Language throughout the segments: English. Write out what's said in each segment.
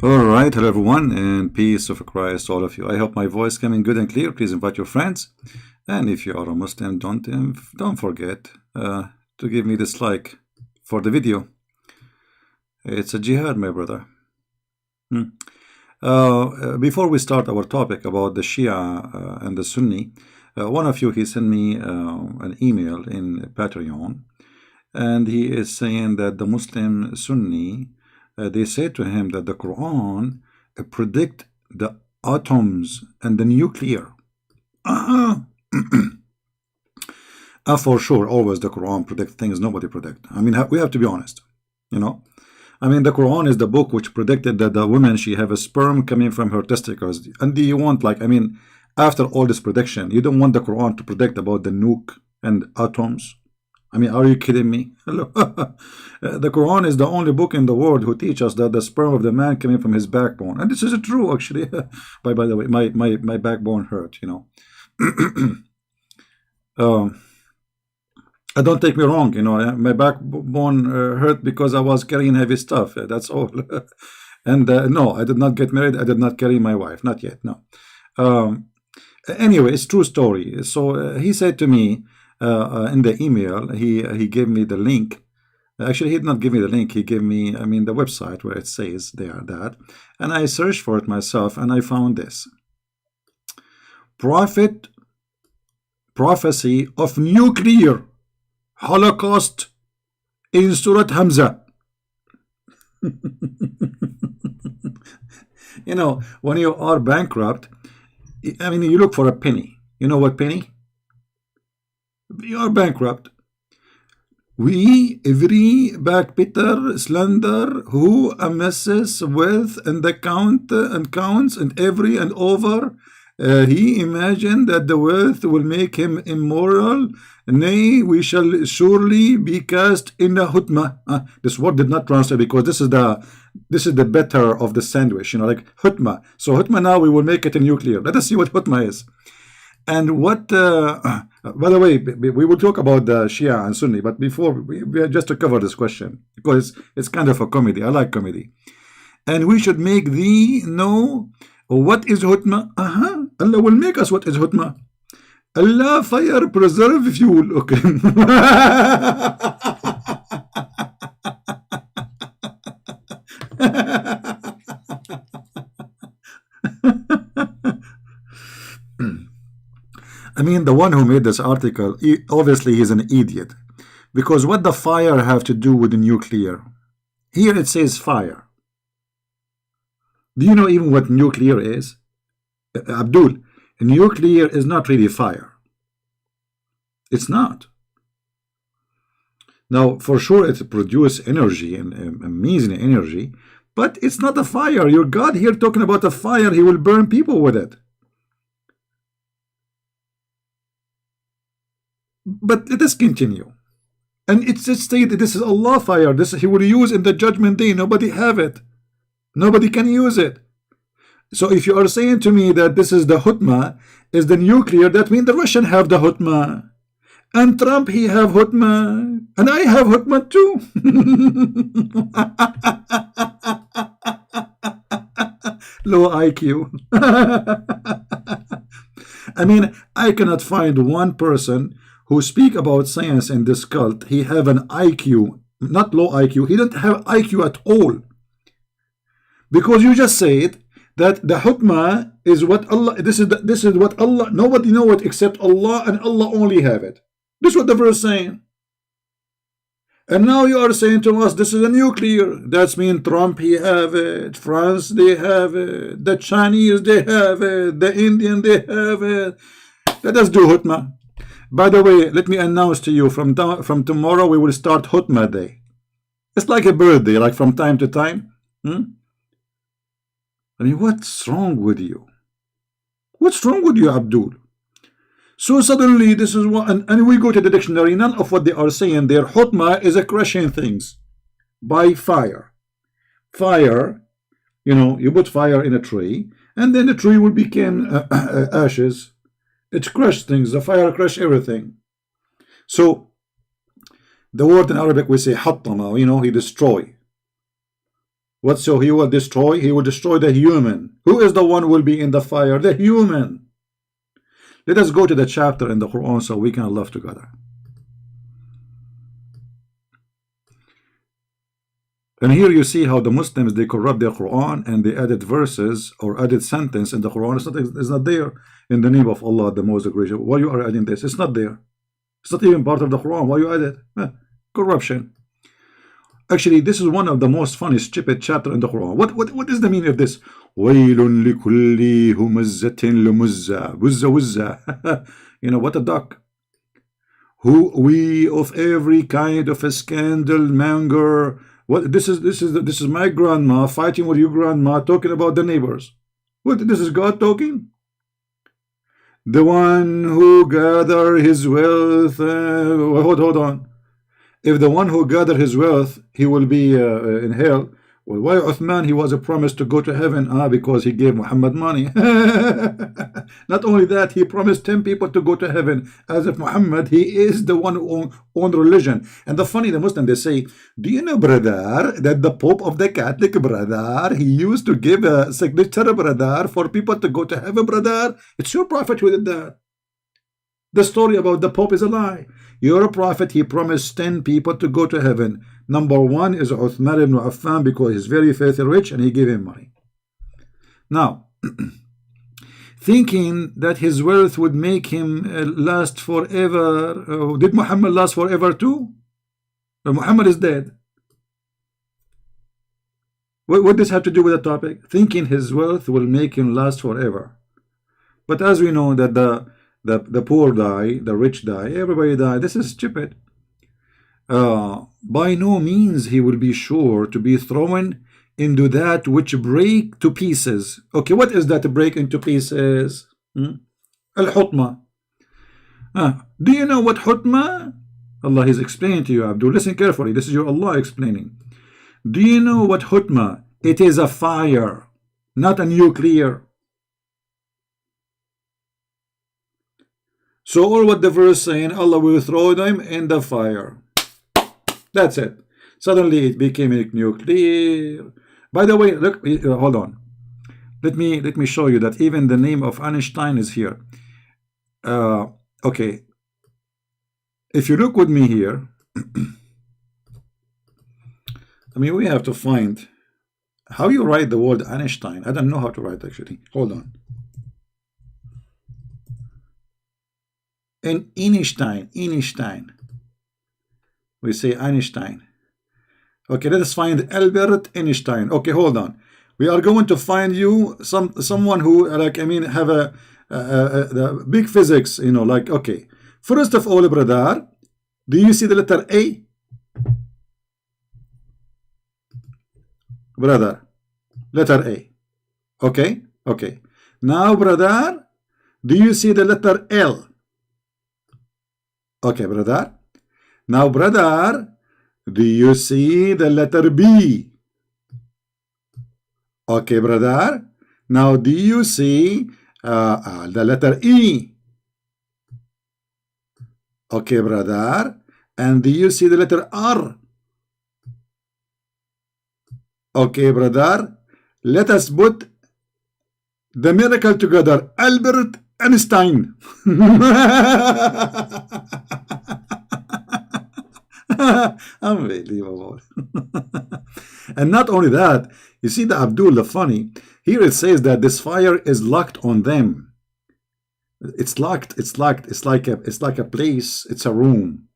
All right, hello everyone, and peace of Christ, all of you. I hope my voice coming good and clear. Please invite your friends, and if you are a Muslim, don't forget to give me this like for the video. It's a jihad, my brother. Before we start our topic about the Shia and the Sunni, one of you he sent me an email in Patreon, and he is saying that the Muslim Sunni. They say to him that the Quran predict the atoms and the nuclear. For sure, always the Quran predict things nobody predict. I mean, we have to be honest, you know. I mean, the Quran is the book which predicted that the woman, she have a sperm coming from her testicles. And do you want, like, I mean, after all this prediction, you don't want the Quran to predict about the nuke and atoms? I mean, are you kidding me? The Quran is the only book in the world who teaches us that the sperm of the man coming from his backbone. And this is true, actually. by the way, my backbone hurt, you know. Don't take me wrong, you know. My backbone hurt because I was carrying heavy stuff. That's all. And no, I did not get married. I did not carry my wife. Not yet, no. Anyway, it's true story. So he said to me, in the email, he gave me the link. Actually, he did not give me the link. He gave me, I mean, the website where it says there that, and I searched for it myself, and I found this: prophecy of nuclear holocaust in Surah Hamza. You know, when you are bankrupt, I mean, you look for a penny. You know what penny? You are bankrupt. We, every backbiter, slender, who messes with and the count and counts and every and over, he imagined that the wealth will make him immoral. Nay, we shall surely be cast in the hutma. This word did not translate because this is the better of the sandwich, you know, like hutma. So hutma, now we will make it in nuclear. Let us see what hutma is. And what, by the way, we will talk about the Shia and Sunni, but before, we just to cover this question, because it's kind of a comedy. I like comedy. And we should make thee know what is hutma. Allah will make us what is hutma. Allah fire preserve fuel. Okay. I mean, the one who made this article, obviously he's an idiot. Because what the fire have to do with the nuclear? Here it says fire. Do you know even what nuclear is? Abdul, nuclear is not really fire. It's not. Now, for sure it produces energy and amazing energy, but it's not a fire. Your God here talking about a fire, he will burn people with it. But let us continue. And it's stated this is Allah fire. This he will use in the judgment day. Nobody have it. Nobody can use it. So if you are saying to me that this is the hutma, is the nuclear, that means the Russian have the hutma. And Trump, he have hutma. And I have hutma too. Low IQ. I mean, I cannot find one person who speak about science in this cult. He have an IQ, not low IQ. He don't have IQ at all. Because you just said that the hukmah is what Allah, this is what Allah, nobody know it except Allah, and Allah only have it. This is what the verse is saying. And now you are saying to us, this is a nuclear. That's mean Trump, he have it. France, they have it. The Chinese, they have it. The Indian, they have it. Let us do hutmah. By the way, let me announce to you, from tomorrow we will start hutmah day. It's like a birthday, like from time to time. I mean, what's wrong with you? What's wrong with you, Abdul? So suddenly this is what, and we go to the dictionary, none of what they are saying there. Hutmah is a crushing things by fire. Fire, you know, you put fire in a tree, and then the tree will become ashes. It crushed things, the fire crushed everything. So the word in Arabic we say hattama, you know, he destroy. What, so he will destroy? He will destroy the human. Who is the one who will be in the fire? The human. Let us go to the chapter in the Quran so we can love together. And here you see how the Muslims, they corrupt their Quran and they added verses or added sentence in the Quran. It's not there. In the name of Allah, the most gracious. Why you are adding this? It's not there. It's not even part of the Quran. Why you add it? Corruption. Actually, this is one of the most funny, stupid chapter in the Quran. What is the meaning of this? وَيْلٌ لِكُلِّ هُمَزَّةٍ لُمُزَّةٍ Wuzza. You know, what a duck. Who we of every kind of a scandal monger. What this is my grandma fighting with your grandma, talking about the neighbors. What, this is God talking? The one who gather his wealth. Hold on. If the one who gathered his wealth, he will be in hell. Well, why Uthman, he was a promise to go to heaven? Because he gave Muhammad money. Not only that, he promised 10 people to go to heaven, as if Muhammad, he is the one who owned religion. And the funny, the Muslim, they say, do you know, brother, that the Pope of the Catholic, brother, he used to give a signature, brother, for people to go to heaven, brother? It's your prophet who did that. The story about the Pope is a lie. You're a prophet, he promised 10 people to go to heaven. Number one is Uthman ibn Affan, because he's very filthy rich and he gave him money. Now, thinking that his wealth would make him last forever. Did Muhammad last forever too? Muhammad is dead. What does this have to do with the topic? Thinking his wealth will make him last forever. But as we know that the poor die, the rich die, everybody die. This is stupid. By no means he will be sure to be thrown into that which break to pieces. Okay, what is that to break into pieces? Al-Hutma. Do you know what Hutma? Allah is explaining to you, Abdul. Listen carefully. This is your Allah explaining. Do you know what Hutma? It is a fire, not a nuclear. So all what the verse saying, Allah will throw them in the fire. That's it. Suddenly it became a nuclear. By the way, look, hold on. Let me show you that even the name of Einstein is here. Okay. If you look with me here, I mean, we have to find how you write the word Einstein. I don't know how to write actually. Hold on. And Einstein. We say Einstein. Okay, let us find Albert Einstein. Okay, hold on. We are going to find you someone who, like, I mean, have the big physics, you know, like, okay. First of all, brother, do you see the letter A? Brother, letter A. Okay, okay. Now, brother, do you see the letter L? Okay, brother. Now, brother, do you see the letter B? Okay, brother. Now, do you see the letter E? Okay, brother. And do you see the letter R? Okay, brother. Let us put the miracle together. Albert Einstein. Unbelievable. And not only that, you see the Abdul, the funny, here it says that this fire is locked on them. It's locked, it's locked, it's like a place, it's a room.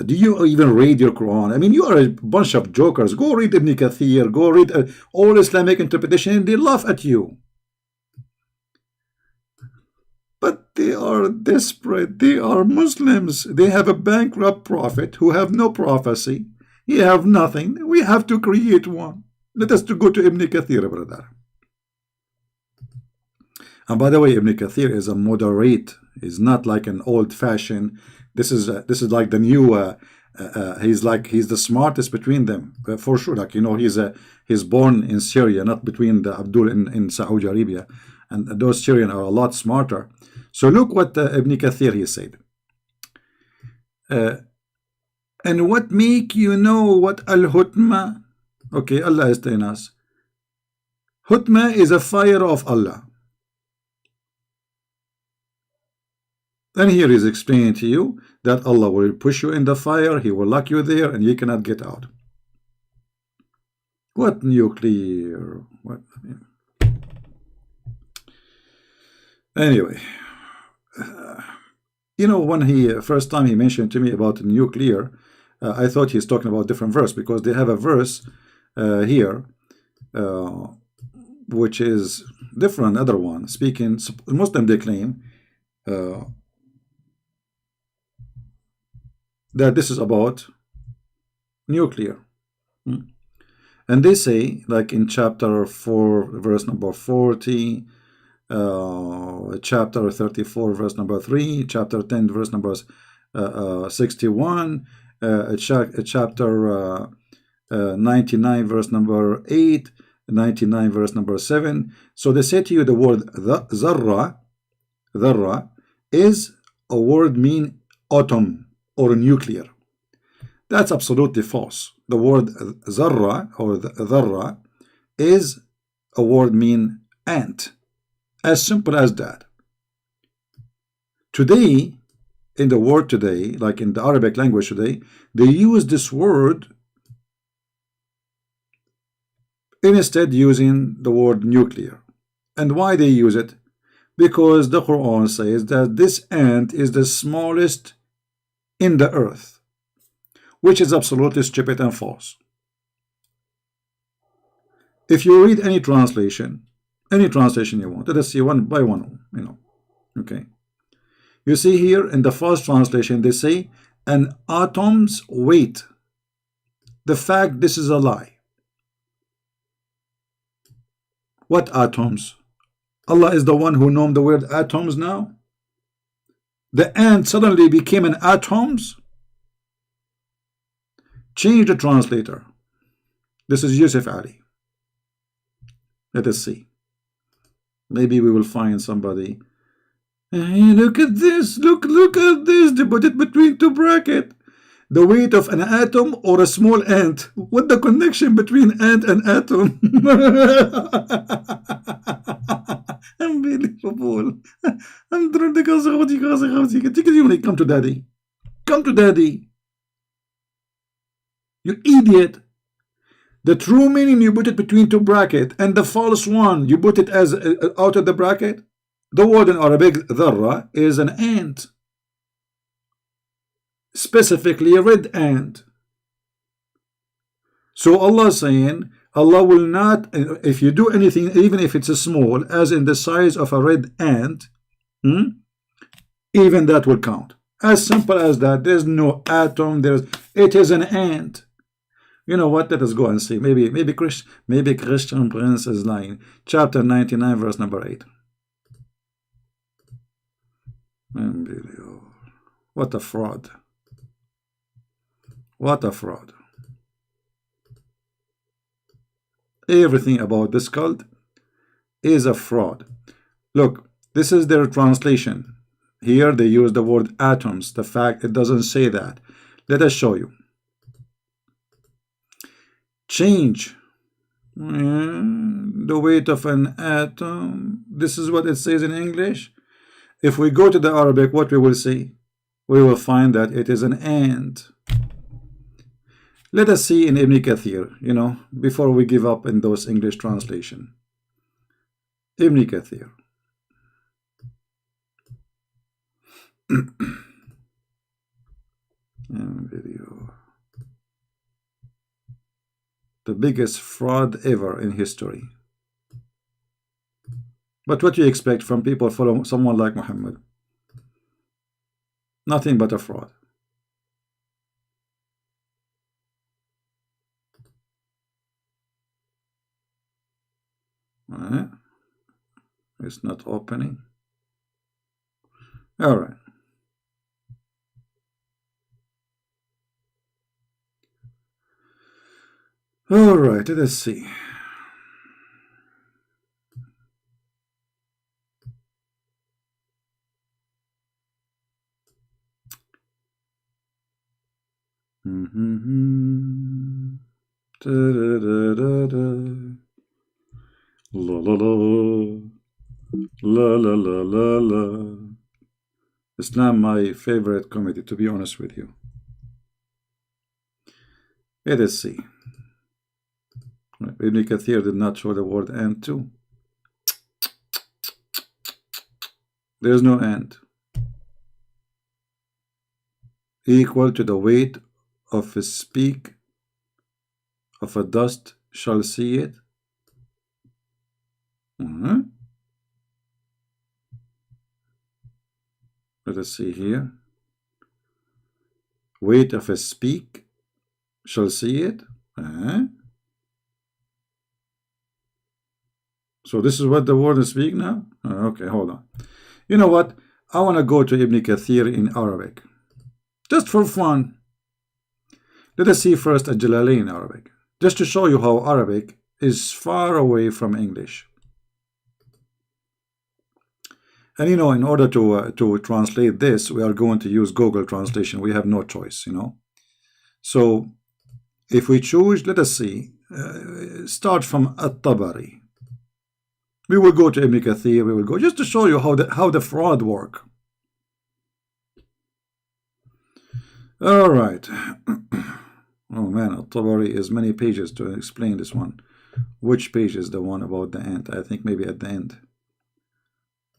Do you even read your Quran? I mean, you are a bunch of jokers. Go read Ibn Kathir, go read all Islamic interpretation, and they laugh at you. But they are desperate. They are Muslims. They have a bankrupt prophet who have no prophecy. He have nothing. We have to create one. Let us to go to Ibn Kathir, brother. And by the way, Ibn Kathir is a moderate. He's not like an old-fashioned. This is like the new. He's the smartest between them for sure. Like, you know, he's born in Syria, not between the Abdul in Saudi Arabia, and those Syrians are a lot smarter. So look what Ibn Kathir he said. And what make you know what al-hutma? Okay, Allah is telling us Hutma is a fire of Allah. And here is explaining to you that Allah will push you in the fire, He will lock you there, and you cannot get out. What nuclear? What? Anyway, you know, when he first time he mentioned to me about nuclear, I thought he's talking about different verse, because they have a verse here which is different. Other one speaking Muslim, they claim that this is about nuclear. And they say, like in chapter 4 verse number 40, chapter 34 verse number 3, chapter 10 verse number 61, chapter 99 verse number 8, 99 verse number 7. So they say to you the word dharra is a word mean atom or nuclear. That's absolutely false. The word zarra or dharra is a word mean ant. As simple as that. Today, in the world today, like in the Arabic language today, they use this word instead using the word nuclear. And why they use it? Because the Quran says that this ant is the smallest in the earth, which is absolutely stupid and false. If you read any translation you want, let us see one by one, you know, okay. You see here in the first translation, they say an atom's weight. The fact this is a lie. What atoms? Allah is the one who named the word atoms now. The ant suddenly became an atoms. Change the translator. This is Yusuf Ali. Let us see. Maybe we will find somebody. Hey, look at this. Look at this. They put it between two brackets. The weight of an atom or a small ant. What the connection between ant and atom? Unbelievable. Come to daddy. Come to daddy. You idiot. The true meaning, you put it between two brackets, and the false one, you put it as out of the bracket. The word in Arabic, dharra, is an ant. Specifically a red ant. So Allah is saying, Allah will not, if you do anything, even if it's a small, as in the size of a red ant, even that will count. As simple as that. There's no atom, it is an ant. You know what? Let us go and see. Maybe Christian Prince is lying. Chapter 99, verse number 8. Unbelievable. What a fraud. What a fraud. Everything about this cult is a fraud. Look, this is their translation. Here they use the word atoms. The fact it doesn't say that. Let us show you. Change the weight of an atom. This is what it says in English. If we go to the Arabic, what we will see? We will find that it is an ant. Let us see in Ibn Kathir, you know, before we give up in those English translation. Ibn Kathir. Video. The biggest fraud ever in history. But what do you expect from people follow someone like Muhammad? Nothing but a fraud. It's not opening. All right. All right, let us see. Da-da-da-da-da. La la la la la la la la. Islam, my favorite comedy, to be honest with you. Let us see. Ibn Kathir did not show the word and too. There's no and. Equal to the weight of a speck of a dust shall see it. Let us see here. Weight of a speck shall see it. So this is what the word is speak now? Okay, hold on. You know what? I want to go to Ibn Kathir in Arabic. Just for fun. Let us see first a Jalalain in Arabic. Just to show you how Arabic is far away from English. And you know, in order to translate this, we are going to use Google Translation. We have no choice, you know. So if we choose, let us see, start from At-Tabari. We will go to Ibn Kathir. We will go just to show you how the fraud work. All right. Oh man, At-Tabari is many pages to explain this one. Which page is the one about the end? I think maybe at the end.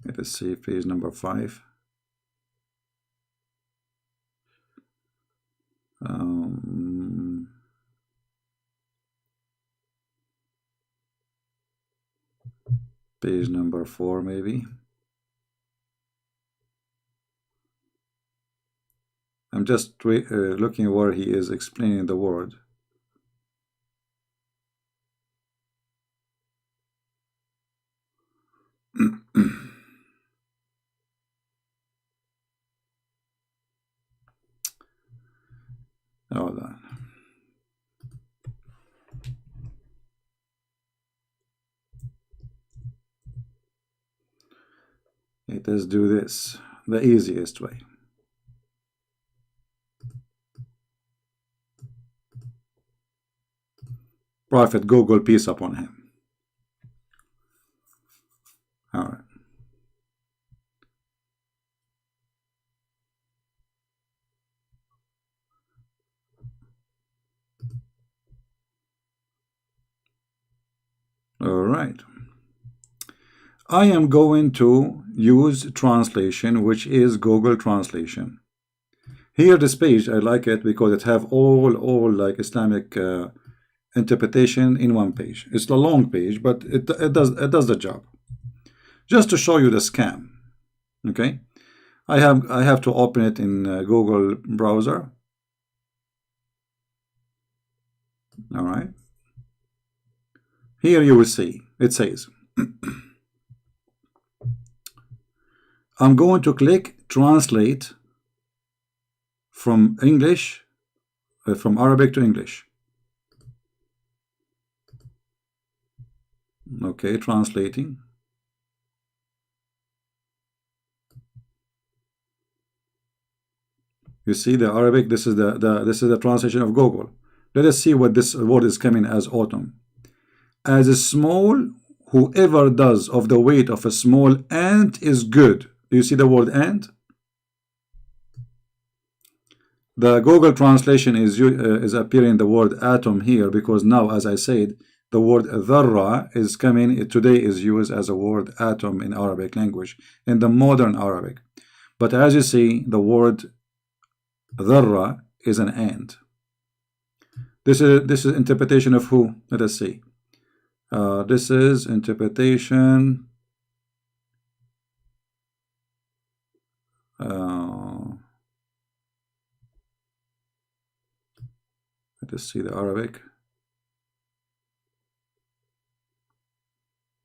Let us see, page number 5. Page number 4 maybe. I'm just looking where he is explaining the word. Hold on. Let us do this the easiest way. Prophet Google, peace upon him. All right. All right. I am going to use translation, which is Google Translation. Here, this page, I like it because it have all like Islamic interpretation in one page. It's a long page, but it does the job. Just to show you the scam. Okay, I have to open it in Google browser. All right. Here you will see it says. I'm going to click translate from English, from Arabic to English. Okay, translating. You see the Arabic. This is the translation of Google. Let us see what this word is coming as autumn. As a small, whoever does of the weight of a small ant is good. Do you see the word ant? The Google translation is appearing the word atom here because now, as I said, the word dharra is coming. Today is used as a word atom in Arabic language, in the modern Arabic. But as you see, the word dharra is an ant. This is interpretation of who? Let us see. This is interpretation. Let us see the Arabic.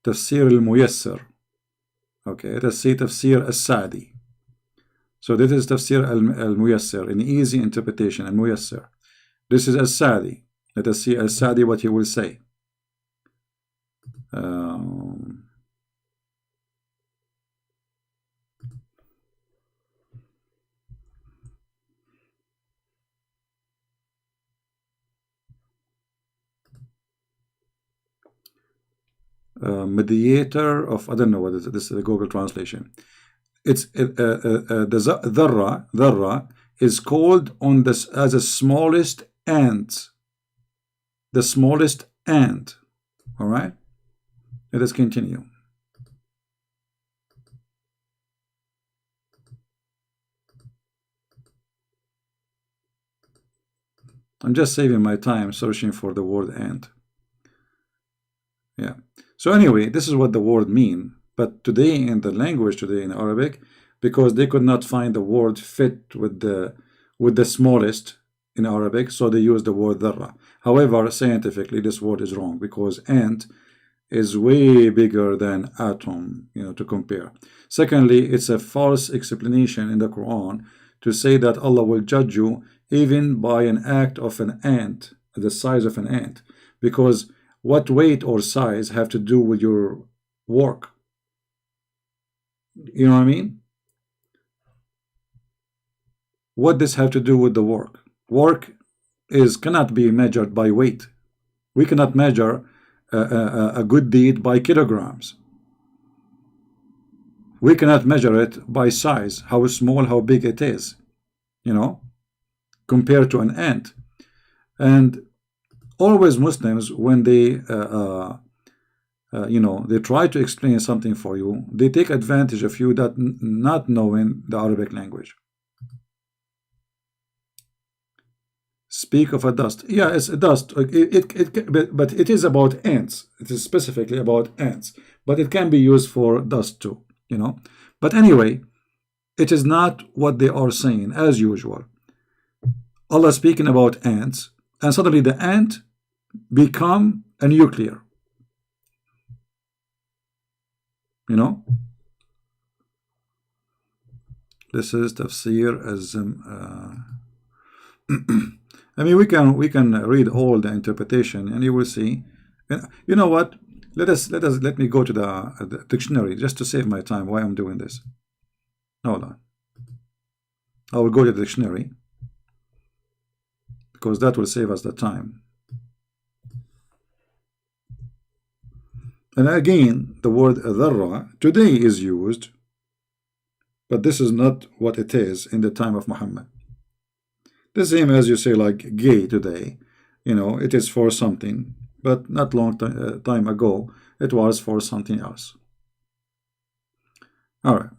Tafsir al-Muyassar. Okay, let us see Tafsir al-Sa'di. So this is Tafsir al-Muyassar, an easy interpretation, al-Muyassar. This is al-Sa'di. Let us see al-Sa'di what he will say. mediator of, I don't know what is it, this is the Google translation. It's the dharra is called on this as the smallest ant, the smallest ant. All right, let us continue. I'm just saving my time searching for the word ant. Yeah. So anyway, this is what the word mean. But today in the language today in Arabic, because they could not find the word fit with the smallest in Arabic, so they use the word dharra. However, scientifically, this word is wrong because ant is way bigger than atom, to compare. Secondly, it's a false explanation in the Quran to say that Allah will judge you even by an act of an ant, the size of an ant, because what weight or size have to do with your work? You know what I mean? What does have to do with the work? Work cannot be measured by weight. We cannot measure a good deed by kilograms. We cannot measure it by size, how small, how big it is, compared to an ant. And always Muslims, when they they try to explain something for you, they take advantage of you that not knowing the Arabic language. Speak of a dust. Yeah, it's a dust. But it is about ants. It is specifically about ants. But it can be used for dust too, But anyway, it is not what they are saying, as usual. Allah speaking about ants, and suddenly the ant become a nuclear. This is tafsir as I mean, we can read all the interpretation, and you will see. You know what? Let me go to the dictionary just to save my time. Why I'm doing this? Hold on. I will go to the dictionary because that will save us the time. And again, the word dharra today is used, but this is not what it is in the time of Muhammad. The same as you say, like gay today, it is for something, but not long time ago, it was for something else. All right.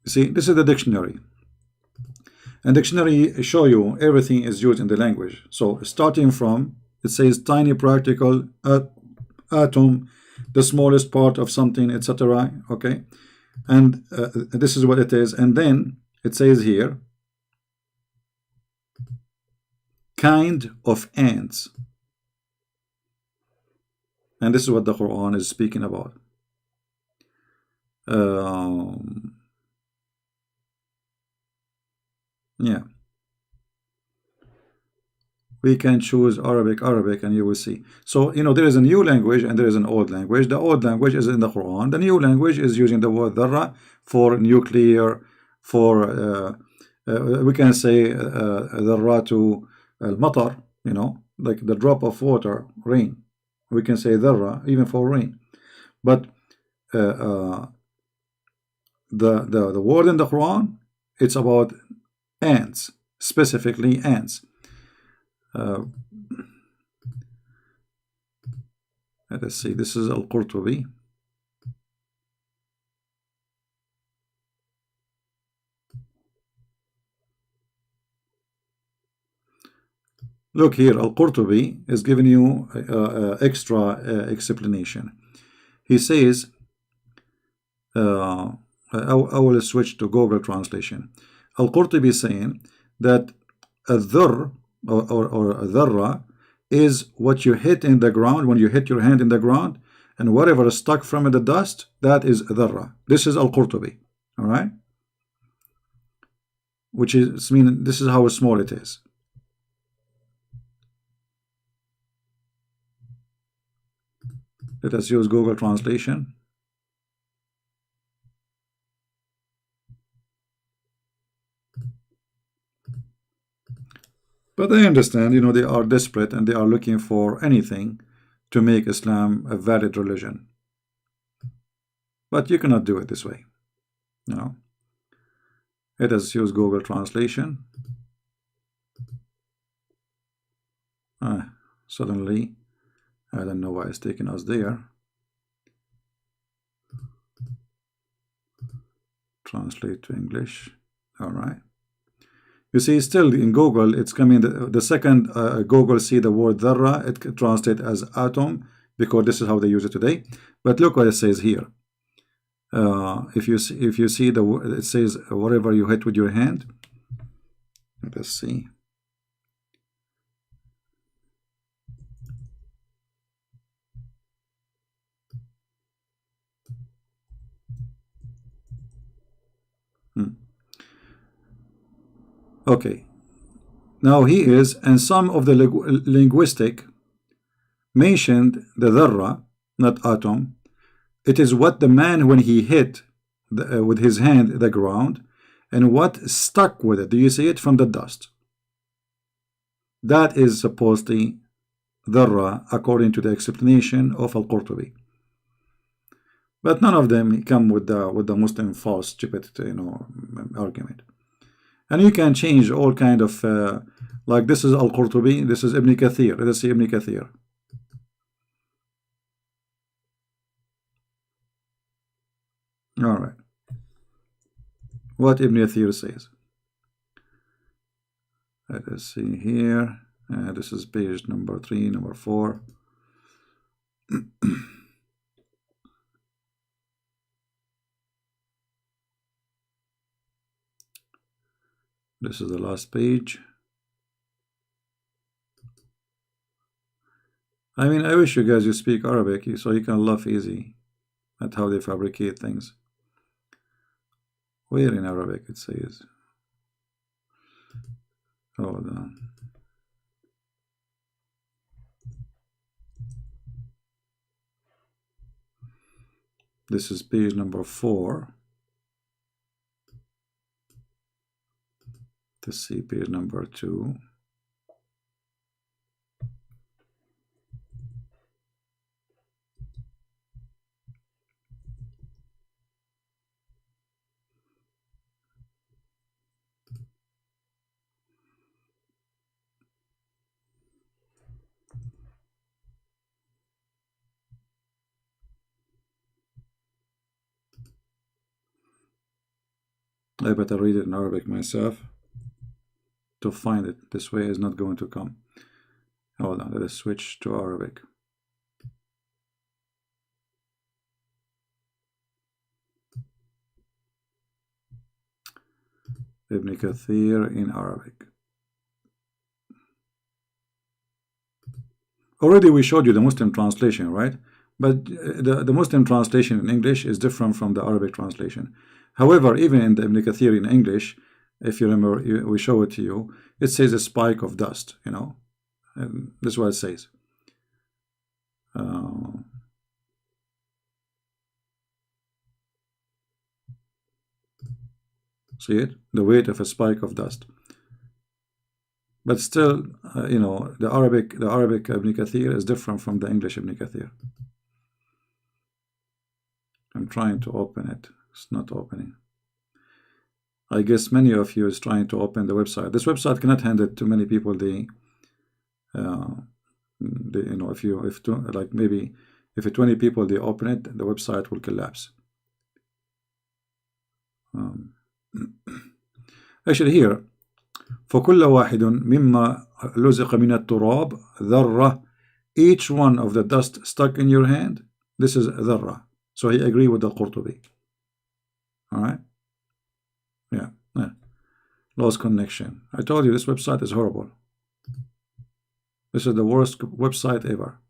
See, this is the dictionary. And dictionary show you everything is used in the language. So starting from, it says tiny particle, atom, the smallest part of something, etc. Okay, and this is what it is. And then it says here, kind of ants, and this is what the Quran is speaking about. Yeah, we can choose Arabic, and you will see. So there is a new language and there is an old language. The old language is in the Quran. The new language is using the word dharra for nuclear, for we can say dharra to al-matar, like the drop of water, rain. We can say dharra even for rain. But the word in the Quran, it's about ants, specifically ants. Let us see, this is Al-Qurtubi. Look here, Al-Qurtubi is giving you extra explanation. He says, I will switch to Google translation. Al-Qurtubi is saying that a dhur or a dharra is what you hit in the ground when you hit your hand in the ground, and whatever is stuck from the dust, that is dharra. This is Al-Qurtubi, all right? Which is mean this is how small it is. Let us use Google translation. But I understand, you know, they are desperate and they are looking for anything to make Islam a valid religion. But you cannot do it this way. No. Let us use Google Translation. Suddenly, I don't know why it's taking us there. Translate to English. All right. You see, still in Google, it's coming. The second Google see the word dharra, it translates as atom, because this is how they use it today. But look what it says here. If you see the, it says whatever you hit with your hand. Let us see. Okay. Now he is, and some of the linguistic mentioned the dharra, not atom. It is what the man, when he hit with his hand the ground, and what stuck with it. Do you see it? From the dust. That is supposedly dharra, according to the explanation of Al-Qurtubi. But none of them come with the Muslim false stupid, you know, argument. And you can change all kind of like this is Al-Qurtubi, this is Ibn Kathir. Let us see Ibn Kathir. All right. What Ibn Kathir says. Let us see here. This is page number 3, number 4. This is the last page. I mean, I wish you guys you speak Arabic so you can laugh easy at how they fabricate things. Where in Arabic it says? Hold on. This is page number 4. Let's see page number 2. I better read it in Arabic myself to find it. This way is not going to come. Hold on, let us switch to Arabic. Ibn Kathir in Arabic. Already we showed you the Muslim translation, right? But the Muslim translation in English is different from the Arabic translation. However, even in the Ibn Kathir in English, if you remember, we show it to you, it says a spike of dust, you know. And this is what it says. See it? The weight of a spike of dust. But still, you know, the Arabic Ibn Kathir is different from the English Ibn Kathir. I'm trying to open it. It's not opening. I guess many of you is trying to open the website. This website cannot handle too many people. You know, like maybe if 20 people they open it, the website will collapse. Actually, here, فكل واحد مما لزق من التراب ذرة. Each one of the dust stuck in your hand, this is ذرة. So he agreed with the Qurtubi. All right. Yeah. Lost connection. I told you this website is horrible. This is the worst website ever.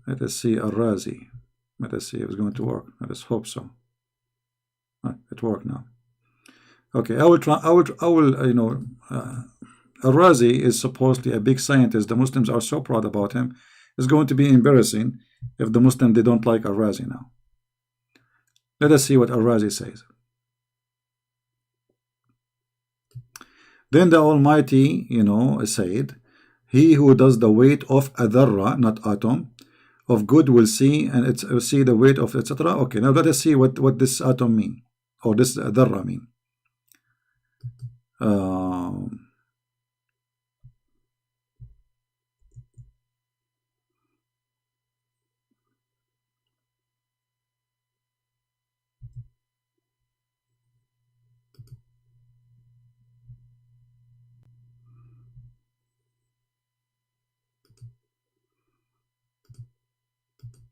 Let us see Al-Razi. Let us see if it's going to work. Let us hope so. It worked now. Okay, I will try. I will. You know, Al-Razi is supposedly a big scientist. The Muslims are so proud about him. It's going to be embarrassing if the Muslims they don't like Al-Razi now. Let us see what Al-Razi says. Then the Almighty, said, he who does the weight of a dharra, not atom, of good will see, and it's see the weight of etc. Okay, now let us see what this atom mean, or this dharra mean.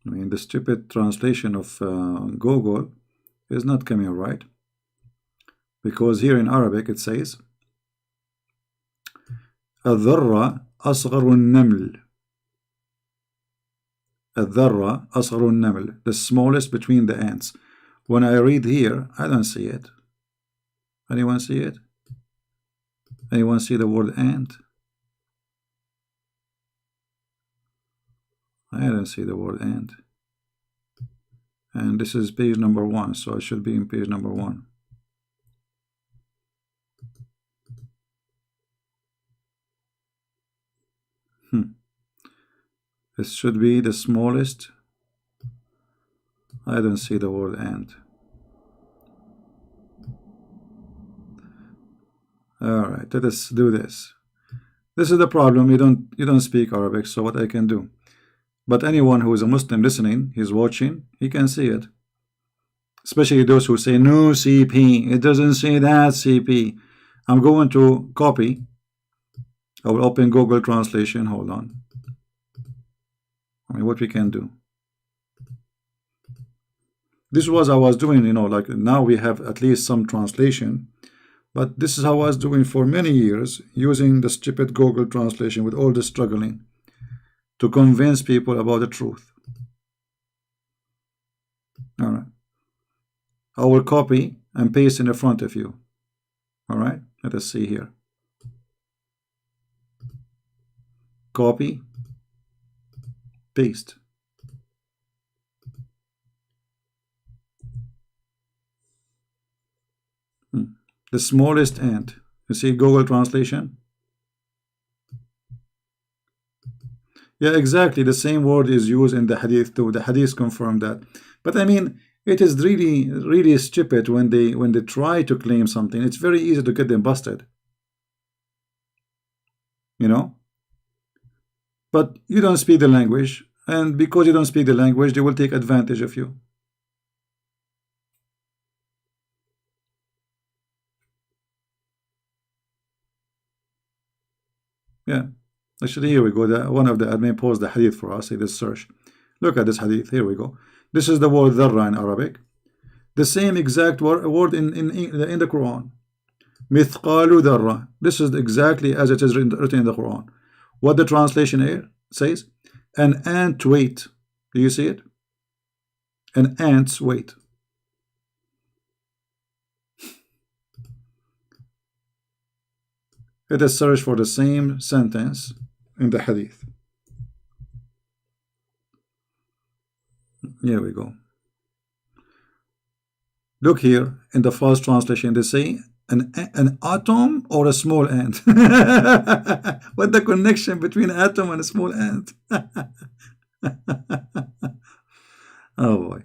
I mean, the stupid translation of Google is not coming right, because here in Arabic it says الذرة أصغر النمل. الذرة أصغر النمل, the smallest between the ants. When I read here, I don't see it. Anyone see it? Anyone see the word ant? I don't see the word ant. And this is page number 1, so I should be in page number 1. This should be the smallest. I don't see the word ant. Alright, let us do this. This is the problem. You don't speak Arabic, so what I can do. But anyone who is a Muslim listening, he's watching, he can see it. Especially those who say, no CP, it doesn't say that CP. I'm going to copy. I will open Google Translation. Hold on. I mean, what we can do. This was I was doing, like now we have at least some translation. But this is how I was doing for many years, using the stupid Google Translation with all the struggling to convince people about the truth. All right. I will copy and paste in the front of you. All right. Let us see here. Copy. Paste. The smallest ant. You see Google Translation? Yeah, exactly. The same word is used in the hadith too. The hadith confirm that. But I mean, it is really, really stupid when they try to claim something. It's very easy to get them busted. But you don't speak the language, and because you don't speak the language, they will take advantage of you. Yeah. Actually, here we go. One of the admin posted the hadith for us. This search. Look at this hadith. Here we go. This is the word dharra in Arabic. The same exact word in the Quran. Mithqalu dharra. This is exactly as it is written in the Quran. What the translation here says, an ant weight. Do you see it? An ant's weight. Let us search for the same sentence in the hadith. Here we go. Look here in the first translation, they say an atom or a small ant. What the connection between atom and a small ant? Oh boy.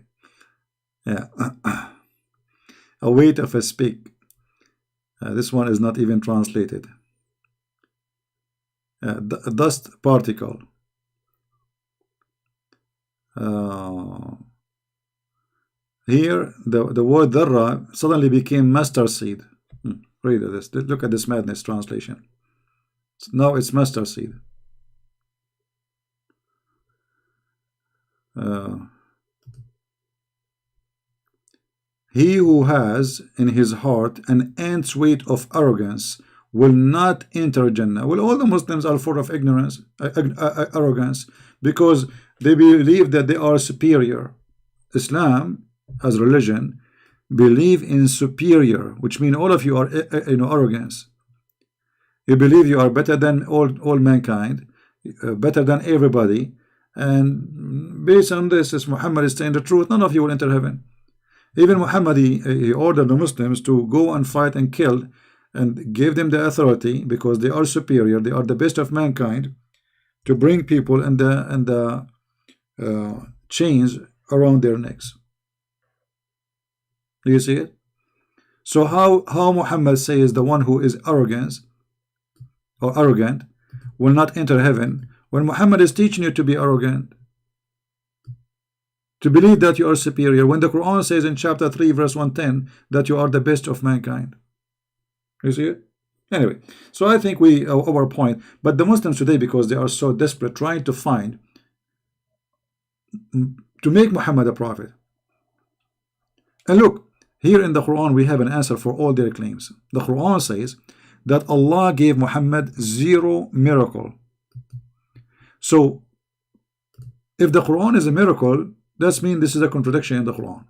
Yeah. A weight of a speck. This one is not even translated. Dust particle. Here the word dharra suddenly became mustard seed. Read this. Look at this madness translation. Now it's mustard seed. He who has in his heart an ant's weight of arrogance will not enter Jannah. Well, all the Muslims are full of ignorance, arrogance, because they believe that they are superior. Islam, as religion, believe in superior, which means all of you are arrogance. You believe you are better than all mankind, better than everybody, and based on this, as Muhammad is saying the truth, none of you will enter heaven. Even Muhammad, he ordered the Muslims to go and fight and kill and gave them the authority because they are superior, they are the best of mankind, to bring people and the chains around their necks. Do you see it? So how Muhammad says the one who is arrogant will not enter heaven, when Muhammad is teaching you to be arrogant, to believe that you are superior, when the Quran says in chapter 3 verse 110 that you are the best of mankind. You see it? Anyway, so I think we our point, but the Muslims today, because they are so desperate trying to find to make Muhammad a prophet. And look, here in the Quran we have an answer for all their claims. The Quran says that Allah gave Muhammad 0 miracle. So if the Quran is a miracle, that means this is a contradiction in the Quran.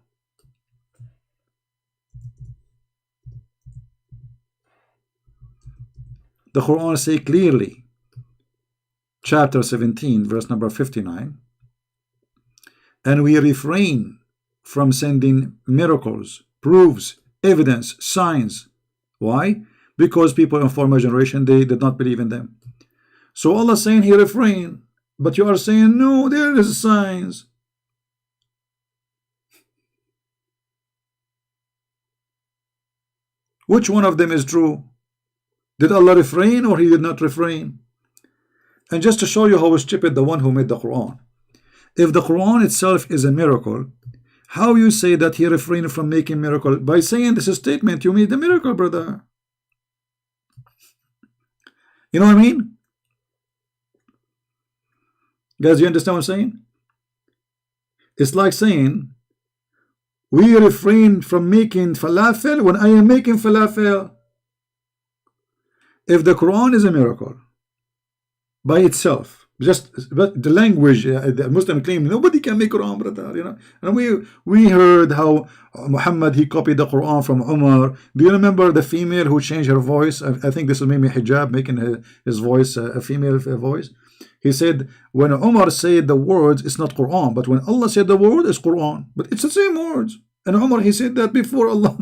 The Quran says clearly, chapter 17 verse number 59, and we refrain from sending miracles, proofs, evidence, signs. Why? Because people in former generation, they did not believe in them. So Allah is saying he refrain, but you are saying no, there is signs. Which one of them is true? Did Allah refrain or he did not refrain? And just to show you how stupid the one who made the Quran, if the Quran itself is a miracle, how you say that he refrained from making miracle? By saying this statement, you made the miracle, brother. You know what I mean? Guys, you understand what I'm saying? It's like saying we refrain from making falafel when I am making falafel. If the Quran is a miracle by itself, but the language, the Muslim claim nobody can make Quran, brother. You know, and we heard how Muhammad he copied the Quran from Umar. Do you remember the female who changed her voice? I think this is maybe hijab, making his voice a female voice. He said when Umar said the words, it's not Quran, but when Allah said the word, it's Quran, but it's the same words. And Umar he said that before Allah.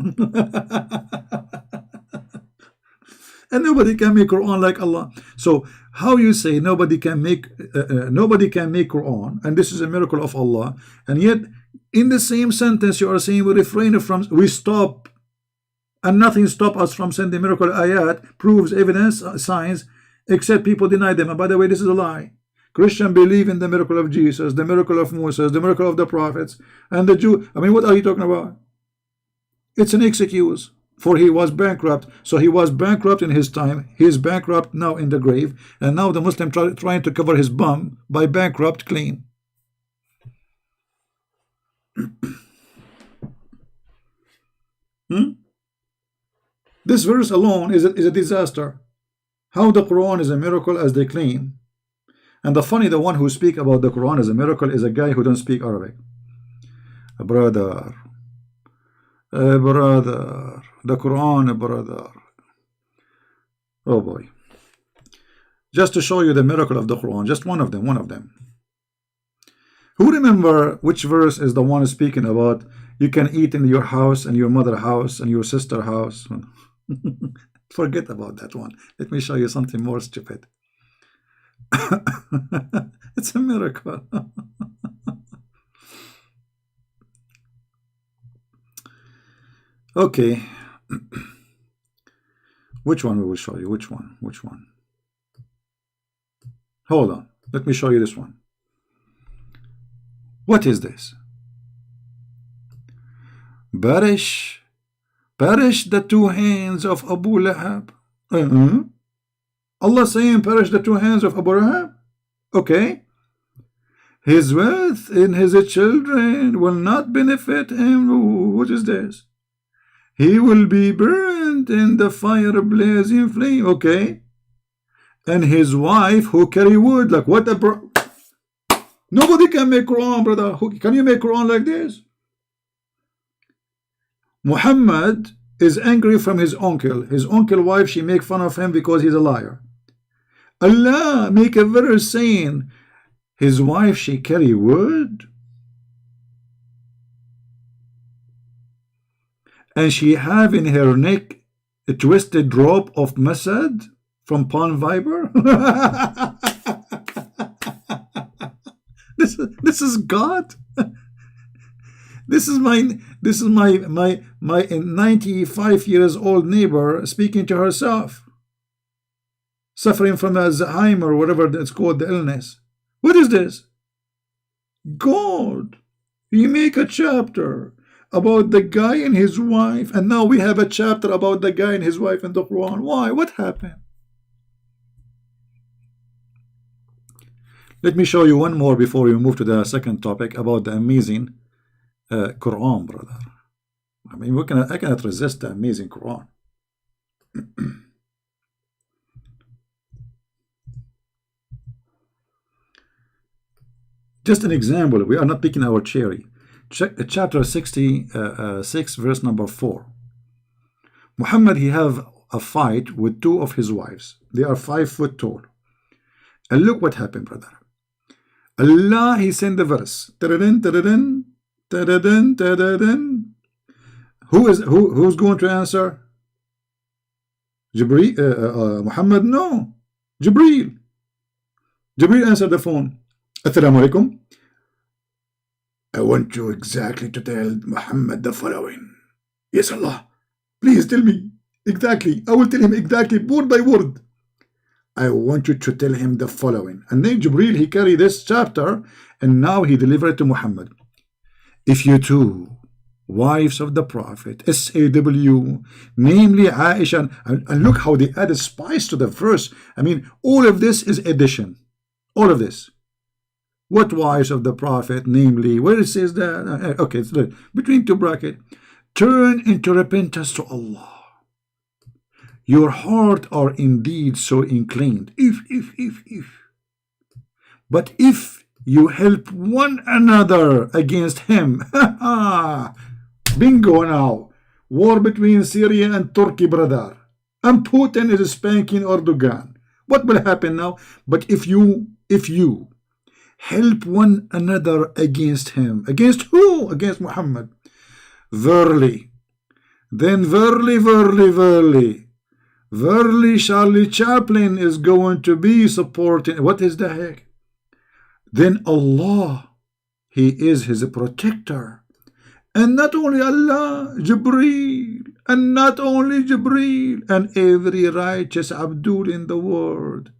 And nobody can make Quran like Allah. So how you say nobody can make Quran, and this is a miracle of Allah, and yet in the same sentence you are saying we refrain from, we stop, and nothing stop us from sending miracle ayat, proofs, evidence, signs, except people deny them. And by the way, this is a lie. Christian believe in the miracle of Jesus, the miracle of Moses, the miracle of the prophets, and the Jew. I mean, what are you talking about? It's an excuse. For he was bankrupt. So he was bankrupt in his time. He is bankrupt now in the grave. And now the Muslim trying to cover his bum by bankrupt clean. This verse alone is a disaster. How the Quran is a miracle as they claim. And the one who speak about the Quran as a miracle is a guy who don't speak Arabic. Brother, the Quran, brother. Oh boy. Just to show you the miracle of the Quran, just one of them. Who remember which verse is the one speaking about you can eat in your house and your mother house and your sister house? Forget about that one. Let me show you something more stupid. It's a miracle. Okay. Which one we will show you? Which one? Hold on. Let me show you this one. What is this? Perish the 2 hands of Abu Lahab. Allah saying perish the 2 hands of Abu Lahab. Okay. His wealth in his children will not benefit him. What is this? He will be burned in the fire blazing flame. Okay. And his wife who carry wood. Like what a nobody can make Quran, brother. Can you make Quran like this? Muhammad is angry from his uncle. His uncle wife, she make fun of him because he's a liar. Allah make a verse saying his wife, she carry wood. And she have in her neck A twisted rope of Masad from Palm Viber? This is God. This is my 95 years old neighbor speaking to herself, suffering from Alzheimer or whatever it's called, the illness. What is this? God, you make a chapter about the guy and his wife, and now we have a chapter about the guy and his wife in the Quran. Why? What happened? Let me show you one more before we move to the second topic about the amazing Quran, brother. I mean, I cannot resist the amazing Quran. Just an example. We are not picking our cherry. Check chapter 66, verse number 4. Muhammad, he have a fight with two of his wives. They are 5 foot tall. And look what happened, brother. Allah, he sent the verse. Ta-da-din, ta-da-din, ta-da-din, ta-da-din. Who's going to answer? Jibreel, Muhammad? No. Jibreel. Jibreel answered the phone. Assalamu alaikum. I want you exactly to tell Muhammad the following. Yes, Allah. Please tell me exactly. I will tell him exactly, word by word. I want you to tell him the following. And then Jibreel, he carried this chapter, and now he delivered it to Muhammad. If you two wives of the Prophet, SAW, namely Aisha, and look how they added spice to the verse. I mean, all of this is addition. All of this. What wives of the Prophet, namely, where it says that? Okay, it's between two brackets. Turn into repentance to Allah. Your heart are indeed so inclined. If. But if you help one another against him, bingo now. War between Syria and Turkey, brother. And Putin is spanking Erdogan. What will happen now? But if you help one another against him. Against who? Against Muhammad. Verily. Then verily, Charlie Chaplin is going to be supporting. What is the heck? Then Allah, he is his protector. And not only Allah, Jibreel. And not only Jibreel. And every righteous Abdul in the world.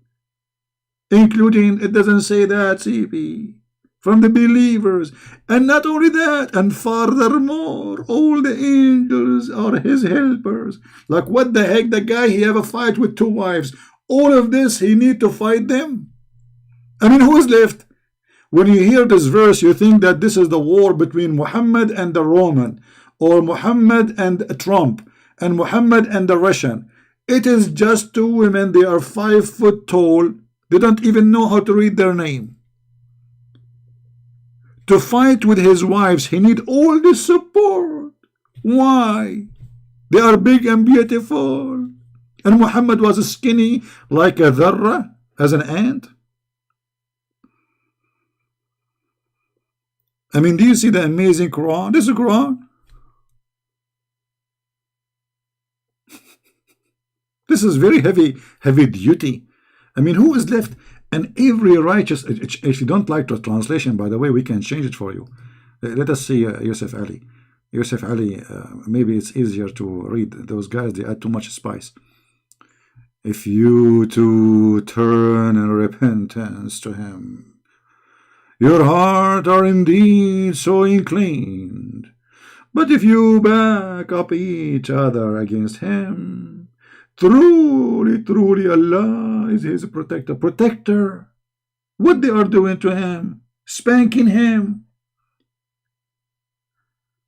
Including, it doesn't say that, CP, from the believers. And not only that, and furthermore, all the angels are his helpers. Like, what the heck, the guy, he have a fight with 2 wives. All of this, he need to fight them. I mean, who is left? When you hear this verse, you think that this is the war between Muhammad and the Roman, or Muhammad and Trump, and Muhammad and the Russian. It is just 2 women. They are 5 foot tall. They don't even know how to read their name. To fight with his wives, he need all the support. Why? They are big and beautiful. And Muhammad was skinny like a dharra, as an ant. I mean, do you see the amazing Quran? This is the Quran. This is very heavy duty. I mean, who is left? And every righteous, if you don't like the translation, by the way, we can change it for you. Let us see Yusuf Ali. Yusuf Ali, maybe it's easier to read. Those guys, they add too much spice. If you to turn in repentance to him, your heart are indeed so inclined. But if you back up each other against him, truly, Allah is his protector. Protector. What they are doing to him? Spanking him.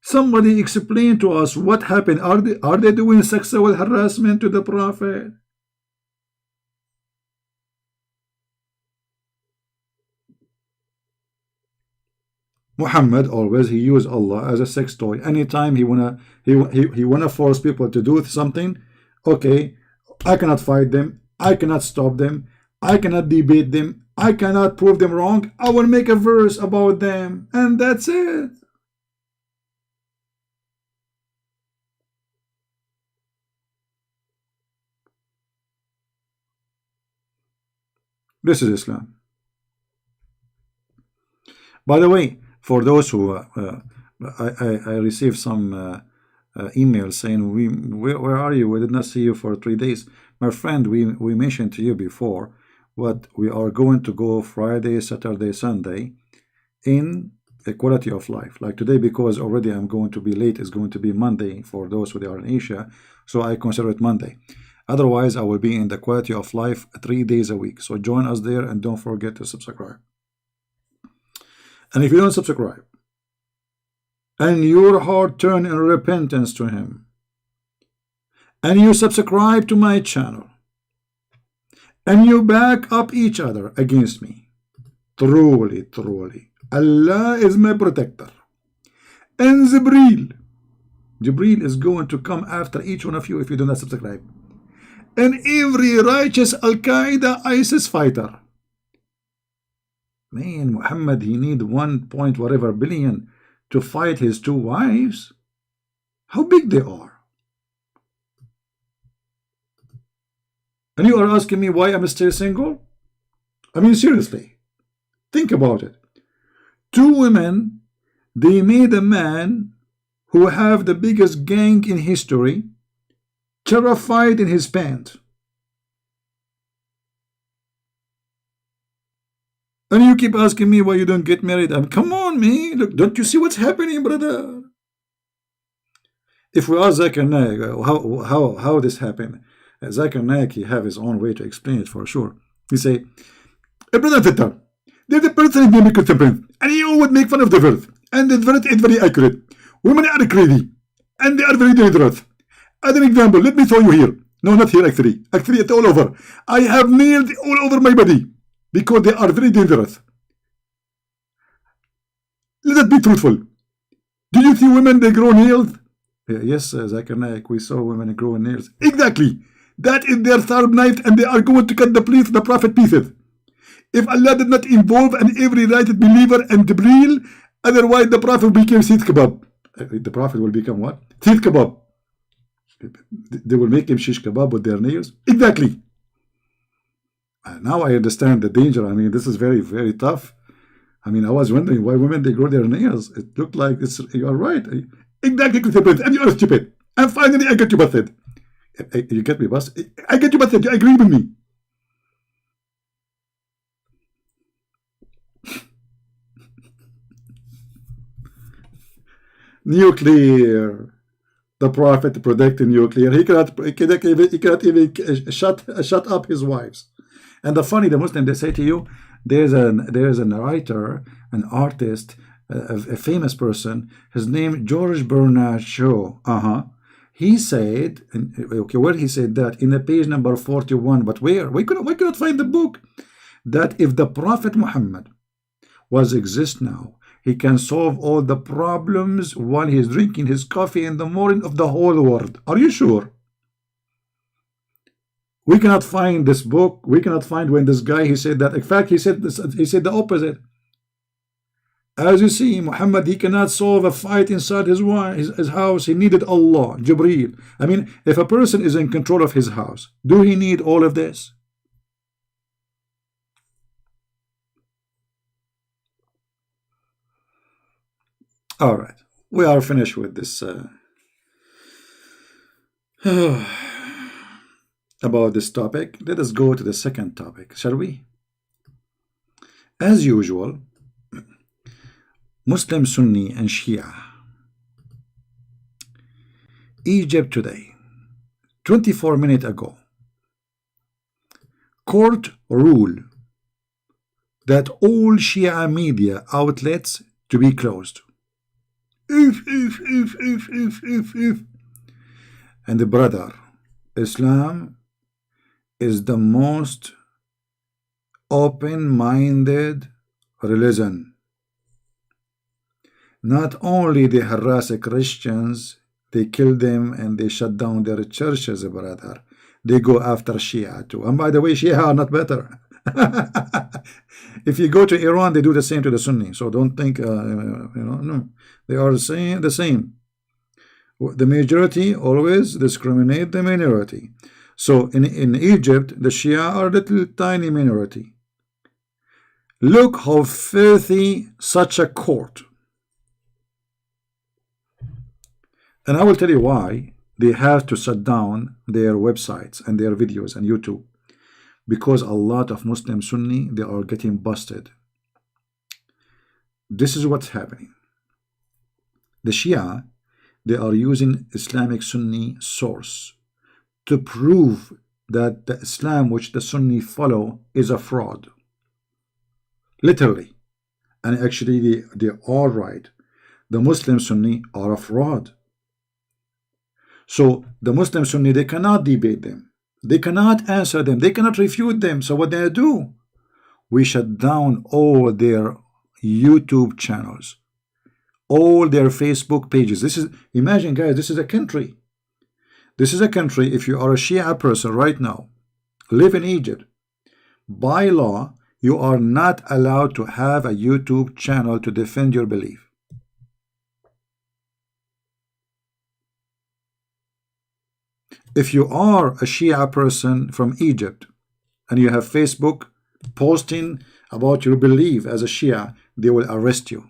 Somebody explain to us what happened. Are they doing sexual harassment to the Prophet? Muhammad always, he used Allah as a sex toy. Anytime he wanna force people to do something, okay, I cannot fight them, I cannot stop them, I cannot debate them, I cannot prove them wrong, I will make a verse about them, and that's it. This is Islam. By the way, for those who I received some emails saying, where are you? We did not see you for 3 days. My friend, we mentioned to you before what we are going to go Friday, Saturday, Sunday in equality of life. Like today, because already I'm going to be late, it's going to be Monday for those who are in Asia, so I consider it Monday. Otherwise, I will be in the quality of life 3 days a week. So join us there and don't forget to subscribe. And if you don't subscribe, and your heart turn in repentance to Him, and you subscribe to my channel, and you back up each other against me, truly, truly, Allah is my protector. And Jibreel is going to come after each one of you if you do not subscribe. And every righteous Al-Qaeda ISIS fighter. Man, Muhammad, he need 1 point whatever billion to fight his 2 wives. How big they are. And you are asking me why I'm still single? I mean, seriously. Think about it. 2 women, they made a man who have the biggest gang in history terrified in his pants. And you keep asking me why you don't get married. Come on, man. Look, don't you see what's happening, brother? If we ask Zakir Naik how this happened, Zakir Naik, he have his own way to explain it for sure. He say, Brother Fitter, there's a person in the Christian, and he would make fun of the verse. And the verse is very accurate. Women are crazy, and they are very dangerous. As an example, let me show you here. No, not here, actually. Actually, it's all over. I have nails all over my body because they are very dangerous. Let us be truthful. Do you see women, they grow nails? Yes, Zakir Naik, we saw women grow nails. Exactly. That is their sharp knife, and they are going to cut the Prophet pieces. If Allah did not involve an every righteous believer and Jibreel, otherwise the Prophet became Seeth Kebab. The Prophet will become what? Seeth Kebab. They will make him shish kebab with their nails. Exactly. Now I understand the danger. I mean, this is very, very tough. I mean, I was wondering why women, they grow their nails. It looked like you are right. Exactly, and you are stupid. And finally, I get you busted. You get me busted? I get you busted. You agree with me? Nuclear. The Prophet protected nuclear. He cannot even shut up his wives. And the funny, the Muslim, they say to you, there's a writer, an artist, a famous person. His name George Bernard Shaw. He said, okay, where he said that in the page number 41. But where? We cannot find the book. That if the Prophet Muhammad was exist now, he can solve all the problems while he's drinking his coffee in the morning of the whole world. Are you sure? We cannot find this book. We cannot find when this guy, he said that. In fact, he said the opposite. As you see, Muhammad, he cannot solve a fight inside his house. He needed Allah, Jibreel. I mean, if a person is in control of his house, do he need all of this? All right, we are finished with this about this topic. Let us go to the second topic, shall we? As usual, Muslim, Sunni, and Shia. Egypt today, 24 minutes ago, court rule that all Shia media outlets to be closed. If. And the brother, Islam is the most open-minded religion. Not only they harass Christians, they kill them and they shut down their churches, brother. They go after Shia too. And by the way, Shia are not better. If you go to Iran, they do the same to the Sunni. So don't think, no. They are the same. The majority always discriminate the minority. So in Egypt, the Shia are little tiny minority. Look how filthy such a court. And I will tell you why they have to shut down their websites and their videos and YouTube. Because a lot of Muslim Sunni, they are getting busted. This is what's happening. The Shia, they are using Islamic Sunni source to prove that the Islam which the Sunni follow is a fraud. Literally. And actually they are right. The Muslim Sunni are a fraud. So the Muslim Sunni, they cannot debate them. They cannot answer them. They cannot refute them. So what they do? We shut down all their YouTube channels, all their Facebook pages. This is, imagine guys, this is a country. This is a country. If you are a Shia person right now, live in Egypt, by law, you are not allowed to have a YouTube channel to defend your belief. If you are a Shia person from Egypt and you have Facebook posting about your belief as a Shia, they will arrest you.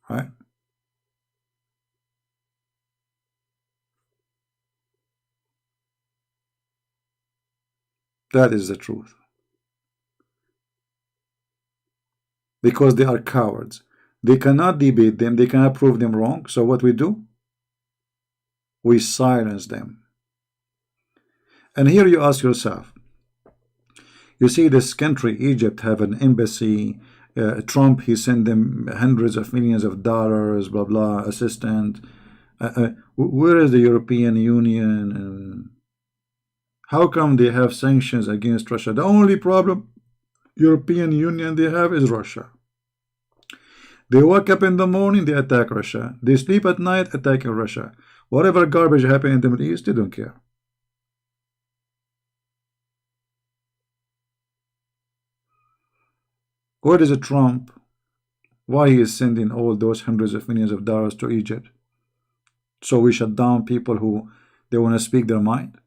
Right? That is the truth. Because they are cowards. They cannot debate them. They cannot prove them wrong. So what we do? We silence them. And here you ask yourself, you see this country, Egypt, have an embassy. Trump, he sent them hundreds of millions of dollars, blah, blah, assistant. Where is the European Union? How come they have sanctions against Russia? The only problem European Union they have is Russia. They wake up in the morning, they attack Russia. They sleep at night, attacking Russia. Whatever garbage happens in the Middle East, they don't care. Where is it Trump? Why he is sending all those hundreds of millions of dollars to Egypt? So we shut down people who they want to speak their mind?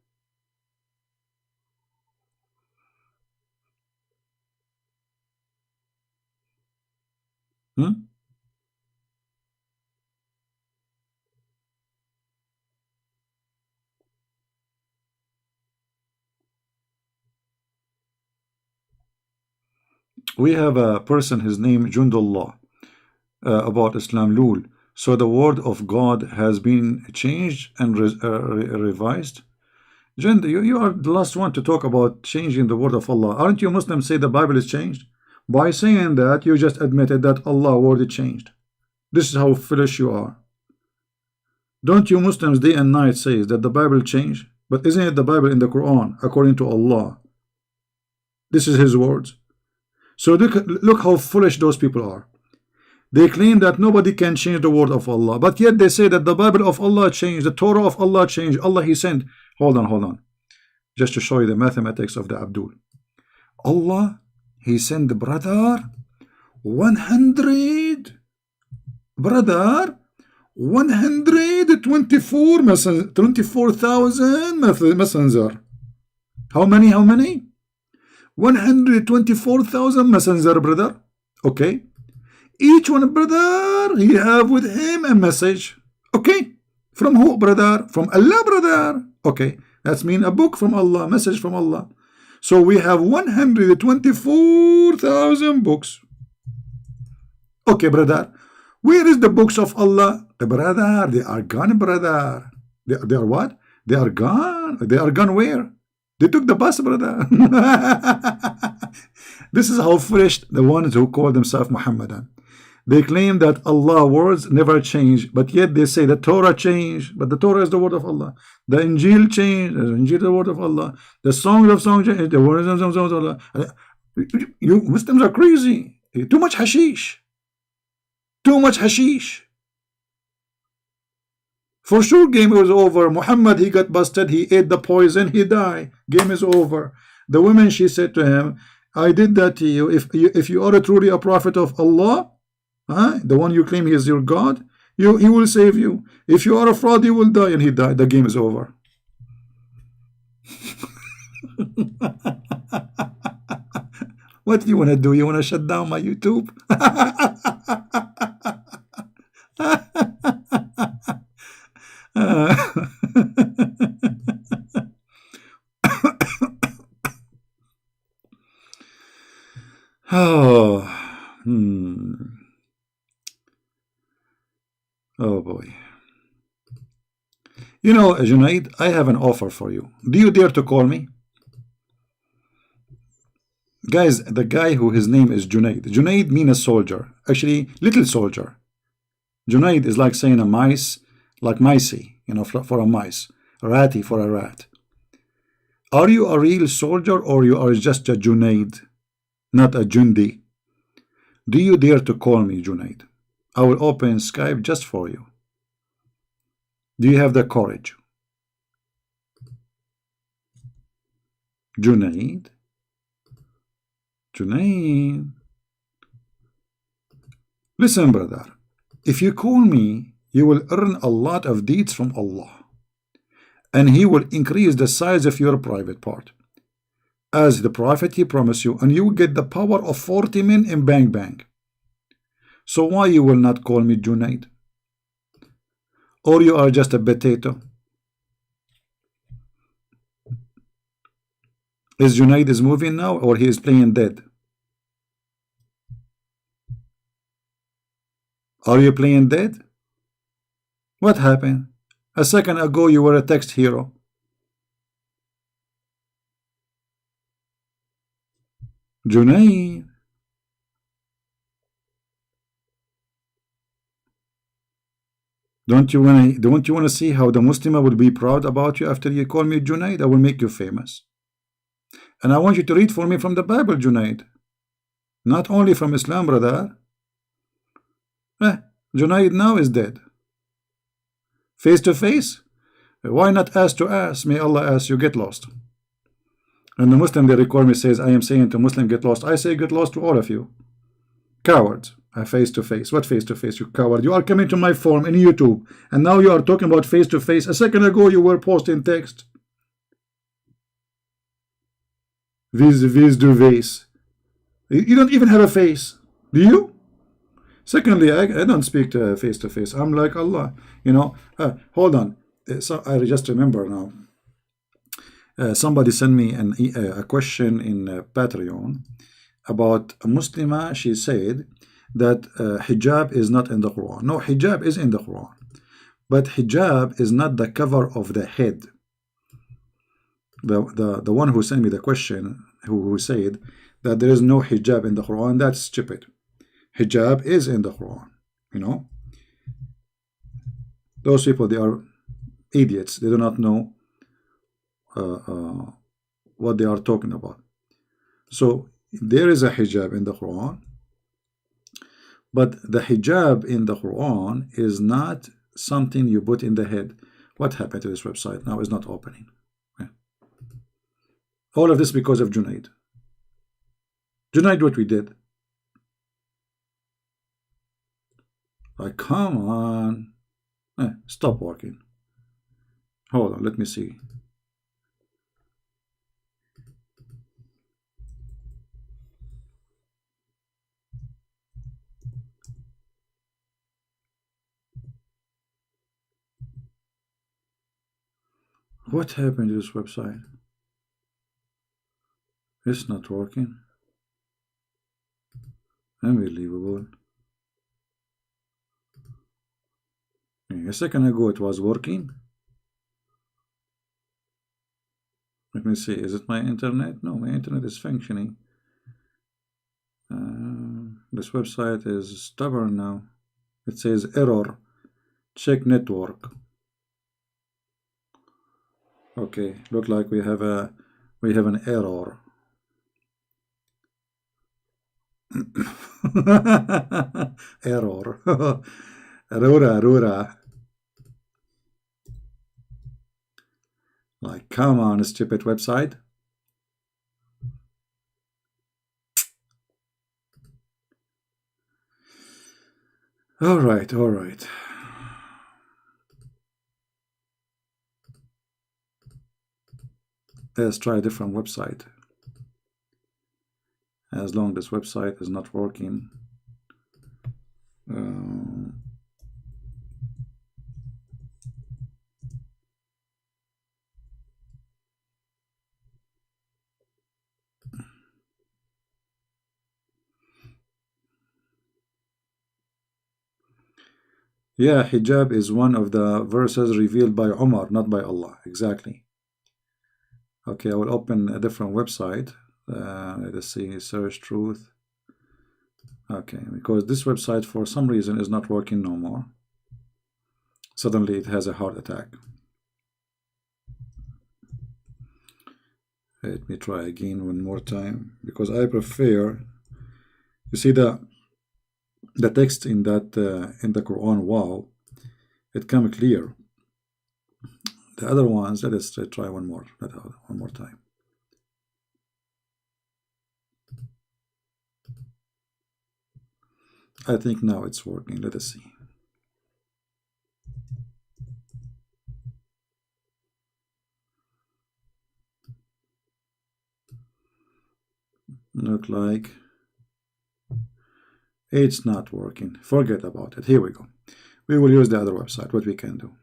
We have a person, his name Jundullah, about Islam Lul. So the word of God has been changed and revised. Jund, you are the last one to talk about changing the word of Allah. Aren't you Muslims say the Bible is changed? By saying that, you just admitted that Allah word is changed. This is how foolish you are. Don't you Muslims day and night say that the Bible changed? But isn't it the Bible in the Quran according to Allah? This is his words. So look how foolish those people are. They claim that nobody can change the word of Allah, but yet they say that the Bible of Allah changed, the Torah of Allah changed, Allah he sent. Hold on. Just to show you the mathematics of the Abdul. Allah, he sent the brother 100, brother 24,000 messenger. How many? 124,000 messenger, brother. Okay. Each one brother, he have with him a message. Okay. From who, brother? From Allah, brother. Okay. That's mean a book from Allah, message from Allah. So we have 124,000 books. Okay, brother. Where is the books of Allah? Brother, they are gone, brother. They are what? They are gone. They are gone where? They took the bus, brother. This is how foolish the ones who call themselves Muhammadan. They claim that Allah's words never change, but yet they say the Torah changed, but the Torah is the word of Allah. The Injil changed, the Injil is the word of Allah. The songs of songs changed, the word of Allah. You Muslims are crazy. Too much hashish. Too much hashish. For sure, game was over. Muhammad, he got busted. He ate the poison. He died. Game is over. The woman, she said to him, I did that to you. If you are truly a prophet of Allah, the one you claim he is your God, He will save you. If you are a fraud, you will die, and he died. The game is over. What do you want to do? You want to shut down my YouTube? Oh, oh boy. You know, Junaid, I have an offer for you. Do you dare to call me? Guys, the guy who his name is Junaid. Junaid means a soldier. Actually, little soldier. Junaid is like saying a mice, like micey, you know, for a mice. Ratty for a rat. Are you a real soldier or you are just a Junaid, not a Jundi? Do you dare to call me Junaid? I will open Skype just for you. Do you have the courage? Junaid? Junaid? Listen, brother. If you call me, you will earn a lot of deeds from Allah. And He will increase the size of your private part. As the Prophet He promised you, and you will get the power of 40 men in bang bang. So why you will not call me Junaid? Or you are just a potato? Is Junaid is moving now, or he is playing dead? Are you playing dead? What happened? A second ago you were a text hero. Junaid. Don't you want to see how the Muslim will be proud about you after you call me Junaid? I will make you famous. And I want you to read for me from the Bible, Junaid. Not only from Islam, brother. Junaid now is dead. Face to face? Why not ass to ass? May Allah ask you, get lost. And the Muslim they record me says, I am saying to Muslim, get lost. I say get lost to all of you. Cowards. Face to face. What face to face, you coward? You are coming to my forum in YouTube, and now you are talking about face to face. A second ago you were posting text. Vis du face. You don't even have a face. Do you? Secondly, I don't speak to face. I'm like Allah. You know, hold on. So I just remember now. Somebody sent me a question in Patreon about a Muslima. She said that hijab is not in the Quran. No, hijab is in the Quran. But hijab is not the cover of the head. The one who sent me the question, who said that there is no hijab in the Quran, that's stupid. Hijab is in the Quran, you know. Those people, they are idiots. They do not know what they are talking about. So there is a hijab in the Quran, but the hijab in the Quran is not something you put in the head. What happened to this website? Now it's not opening. All of this because of Junaid. Junaid, what we did. Like, come on. Stop working. Hold on, let me see. What happened to this website? It's not working. Unbelievable. A second ago it was working. Let me see. Is it my internet? No, my internet is functioning. This website is stubborn now. It says error. Check network. Okay, look like we have an error. Error. Rura. Like, come on, stupid website. All right. Let's try a different website. As long as this website is not working. Yeah, hijab is one of the verses revealed by Umar, not by Allah. Exactly. Okay, I will open a different website. Let us see, search truth. Okay, because this website for some reason is not working no more. Suddenly it has a heart attack. Let me try again one more time, because I prefer, you see the text in that in the Quran, wow, it comes clear. The other ones, let us try one more time. I think now it's working. Let us see. Look like it's not working. Forget about it. Here we go. We will use the other website. What we can do.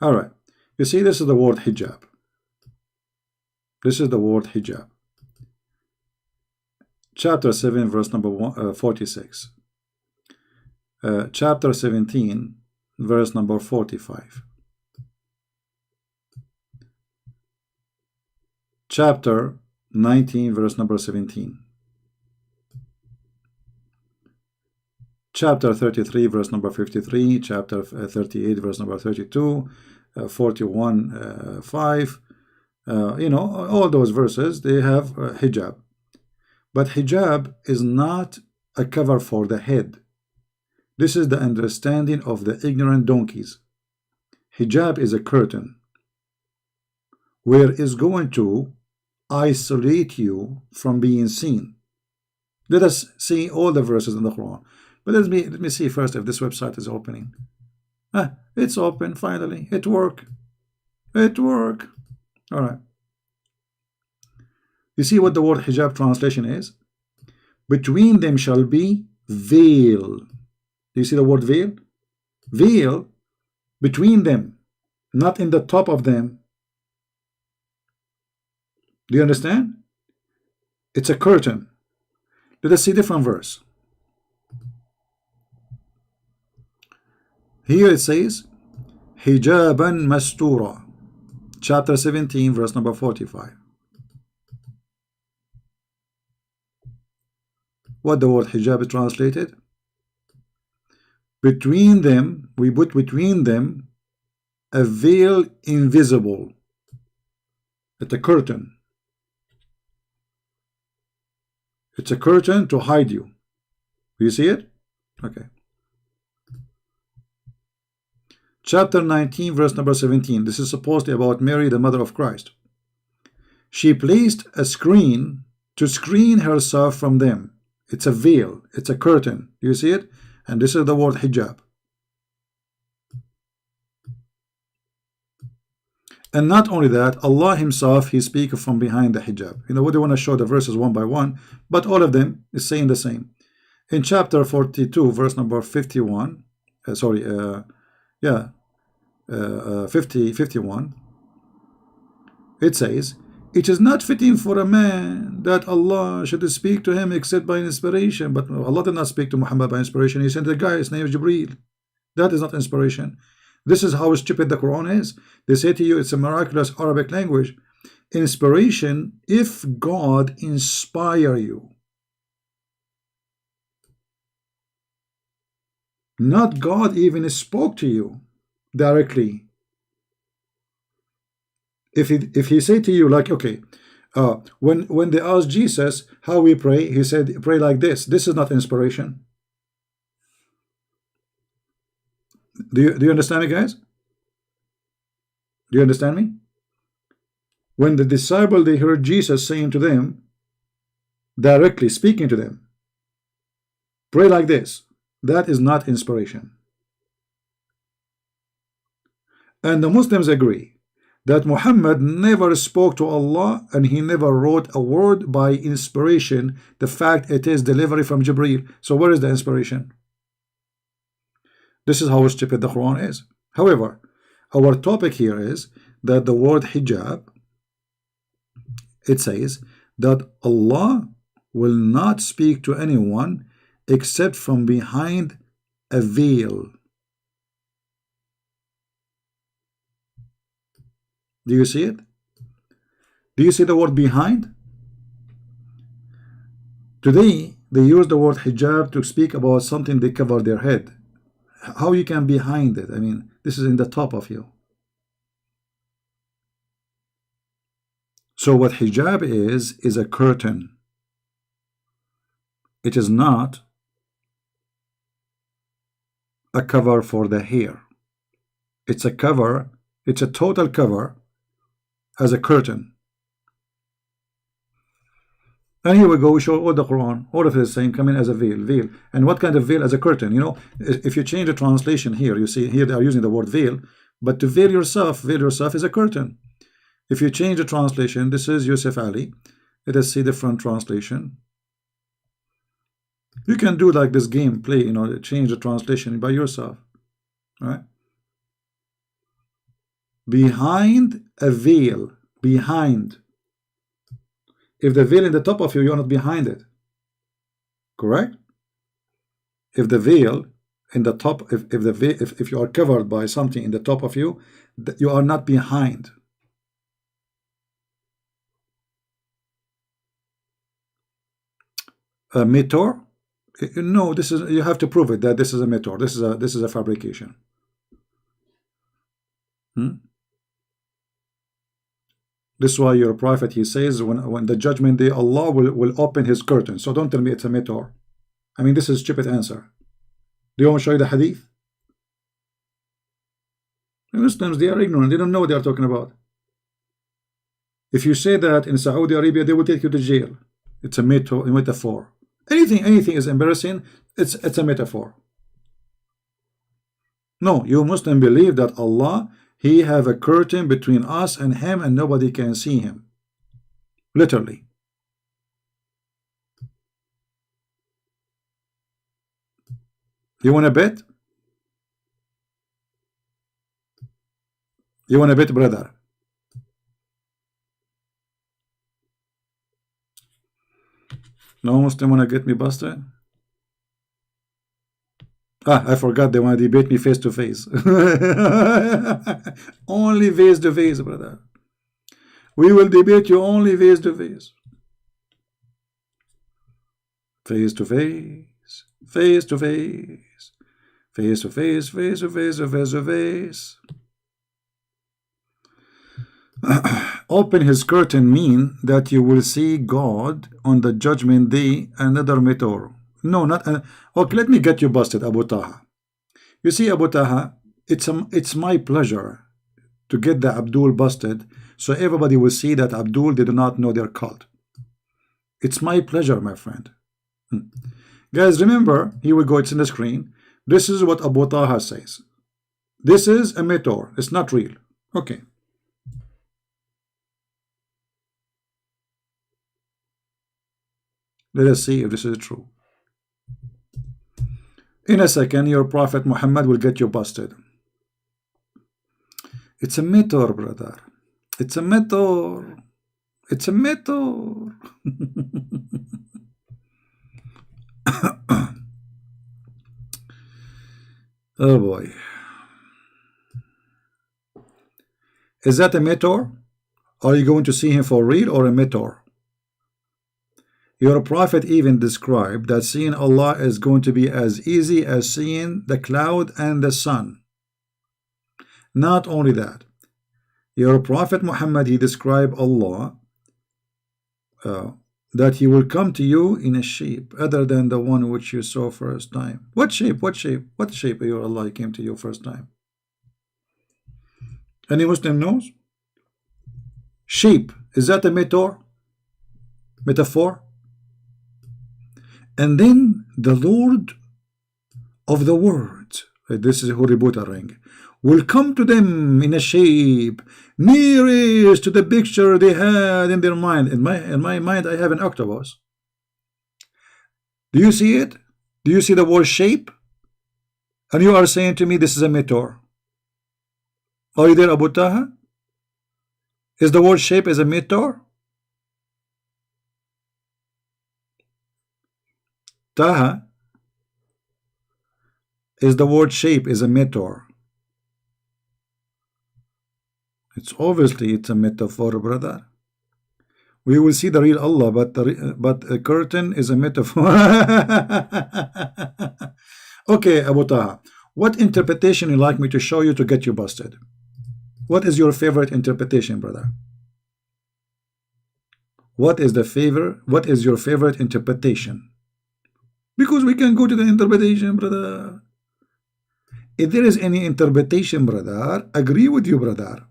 All right. You see, this is the word hijab. This is the word hijab. Chapter 7, verse number 46. Chapter 17, verse number 45. Chapter 19, verse number 17. Chapter 33, verse number 53. Chapter 38, verse number 32. 41, 5. You know, all those verses, they have hijab. But hijab is not a cover for the head. This is the understanding of the ignorant donkeys. Hijab is a curtain where it's going to isolate you from being seen. Let us see all the verses in the Quran. But let me see first if this website is opening. It's open finally. It worked. It worked. All right. You see what the word hijab translation is? Between them shall be veil. Do you see the word veil? Veil between them, not in the top of them. Do you understand? It's a curtain. Let us see different verse. Here it says, hijaban mastura. Chapter 17, verse number 45. What the word hijab is translated? Between them, we put between them a veil invisible. It's a curtain. It's a curtain to hide you. Do you see it? Okay. Chapter 19, verse number 17. This is supposedly about Mary, the mother of Christ. She placed a screen to screen herself from them. It's a veil. It's a curtain. Do you see it? And this is the word hijab. And not only that, Allah himself, he speaks from behind the hijab. You know, we don't want to show the verses one by one, but all of them is saying the same. In chapter 42, verse number 51, 51, it says, it is not fitting for a man that Allah should speak to him except by inspiration. But Allah did not speak to Muhammad by inspiration. He sent a guy, his name is Jibreel. That is not inspiration. This is how stupid the Quran is. They say to you it's a miraculous Arabic language. Inspiration, if God inspire you. Not God even spoke to you directly. If he say to you like, okay, when they asked Jesus how we pray, he said pray like this. This is not inspiration. Do you understand me, guys? Do you understand me? When the disciple, they heard Jesus saying to them, directly speaking to them, pray like this, that is not inspiration. And the Muslims agree that Muhammad never spoke to Allah and he never wrote a word by inspiration. The fact it is delivery from Jibreel. So where is the inspiration? This is how stupid the Quran is. However, our topic here is that the word hijab, it says that Allah will not speak to anyone except from behind a veil. Do you see it? Do you see the word behind? Today, they use the word hijab to speak about something they cover their head. How you can behind it? I mean, this is in the top of you. So what hijab is a curtain. It is not a cover for the hair. It's a cover. It's a total cover as a curtain. And here we go, we show all the Quran, all of it is saying come in as a veil. And what kind of veil? As a curtain. You know, if you change the translation here, you see here they are using the word veil, but to veil yourself is a curtain. If you change the translation, this is Yusuf Ali. Let us see the front translation. You can do like this game play, you know, change the translation by yourself. All right? Behind a veil. Behind. If the veil in the top of you, you're not behind it. Correct? If the veil in the top, if you are covered by something in the top of you, you are not behind. A meteor? No, this is, you have to prove it that this is a meteor. This is a fabrication. This is why your prophet, he says, when the judgment day, Allah will open his curtain. So don't tell me it's a meteor. I mean, this is a stupid answer. Do you want to show you the hadith? The Muslims, they are ignorant. They don't know what they are talking about. If you say that in Saudi Arabia, they will take you to jail. It's a metaphor. Anything is embarrassing, it's a metaphor. No, you Muslim believe that Allah, He have a curtain between us and Him and nobody can see Him. Literally. You want to bet? You want to bet, brother? No Muslim want to get me busted? Ah, I forgot they want to debate me face to face. Only face to face, brother. We will debate you only face to face. Face to face. Face to face. Face to face. Face to face. Face to face. Open his curtain mean that you will see God on the judgment day, another meteor. No, not okay, let me get you busted, Abu Taha. You see, Abu Taha, it's my pleasure to get the Abdul busted so everybody will see that Abdul did not know their cult. It's my pleasure, my friend. Guys, remember, here we go, it's in the screen. This is what Abu Taha says. This is a meteor, it's not real. Okay. Let us see if this is true. In a second, your Prophet Muhammad will get you busted. It's a meteor, brother. It's a meteor. It's a meteor. Oh boy. Is that a meteor? Are you going to see him for real or a meteor? Your prophet even described that seeing Allah is going to be as easy as seeing the cloud and the sun. Not only that, your prophet Muhammad, he described Allah that he will come to you in a shape other than the one which you saw first time. What shape? What shape? What shape of your Allah came to you first time? Any Muslim knows? Shape, is that a meteor? Metaphor? And then the Lord of the world, this is Huributa ring, will come to them in a shape nearest to the picture they had in their mind. In my mind, I have an octopus. Do you see it? Do you see the word shape? And you are saying to me this is a meteor. Are you there, Abu Taha? Is the word shape as a meteor? Taha, is the word shape is a meteor? It's obviously it's a metaphor, brother. We will see the real Allah, but a curtain is a metaphor. Okay, Abu Taha, what interpretation you like me to show you to get you busted? What is your favorite interpretation, brother? What is your favorite interpretation? Because we can go to the interpretation, brother. If there is any interpretation, brother, agree with you, brother.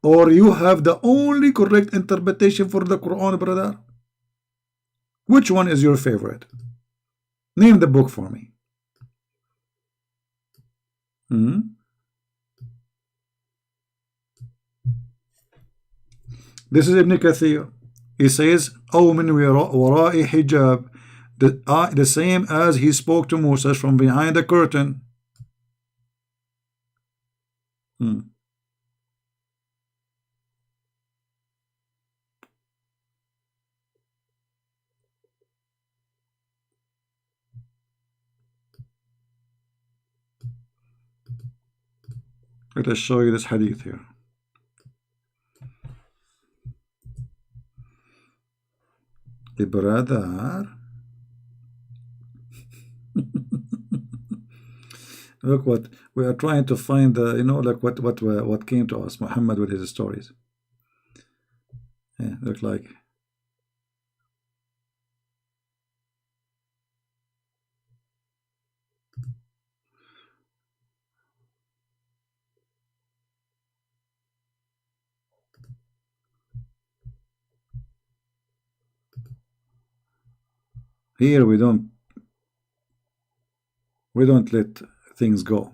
Or you have the only correct interpretation for the Quran, brother. Which one is your favorite? Name the book for me. This is Ibn Kathir. He says, أو من وراء حجاب, the same as he spoke to Moses from behind the curtain. Let us show you this hadith here. Brother, look what we are trying to find. The like what came to us, Muhammad with his stories. Yeah, look like. Here we don't let things go.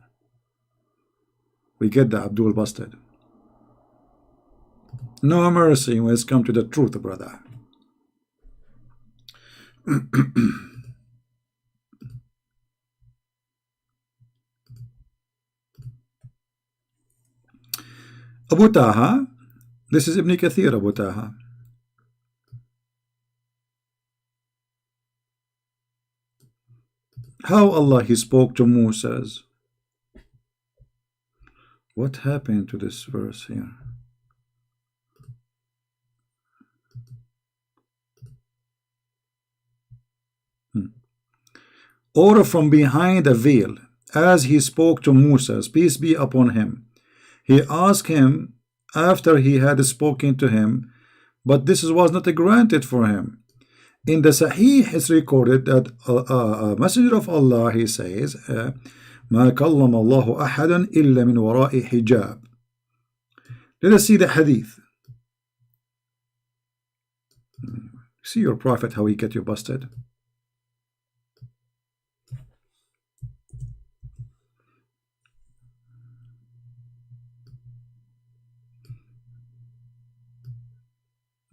We get the Abdul busted. No mercy when it's come to the truth, brother. Abu Taha, this is Ibn Kathir, Abu Taha. How Allah he spoke to Moses. What happened to this verse here? Or from behind a veil, as he spoke to Moses, peace be upon him. He asked him after he had spoken to him, but this was not granted for him. In the Sahih, it's recorded that a messenger of Allah, he says, ما كلم الله أحدا إلا من وراء حجاب. Let us see the hadith. See your prophet, how he get you busted.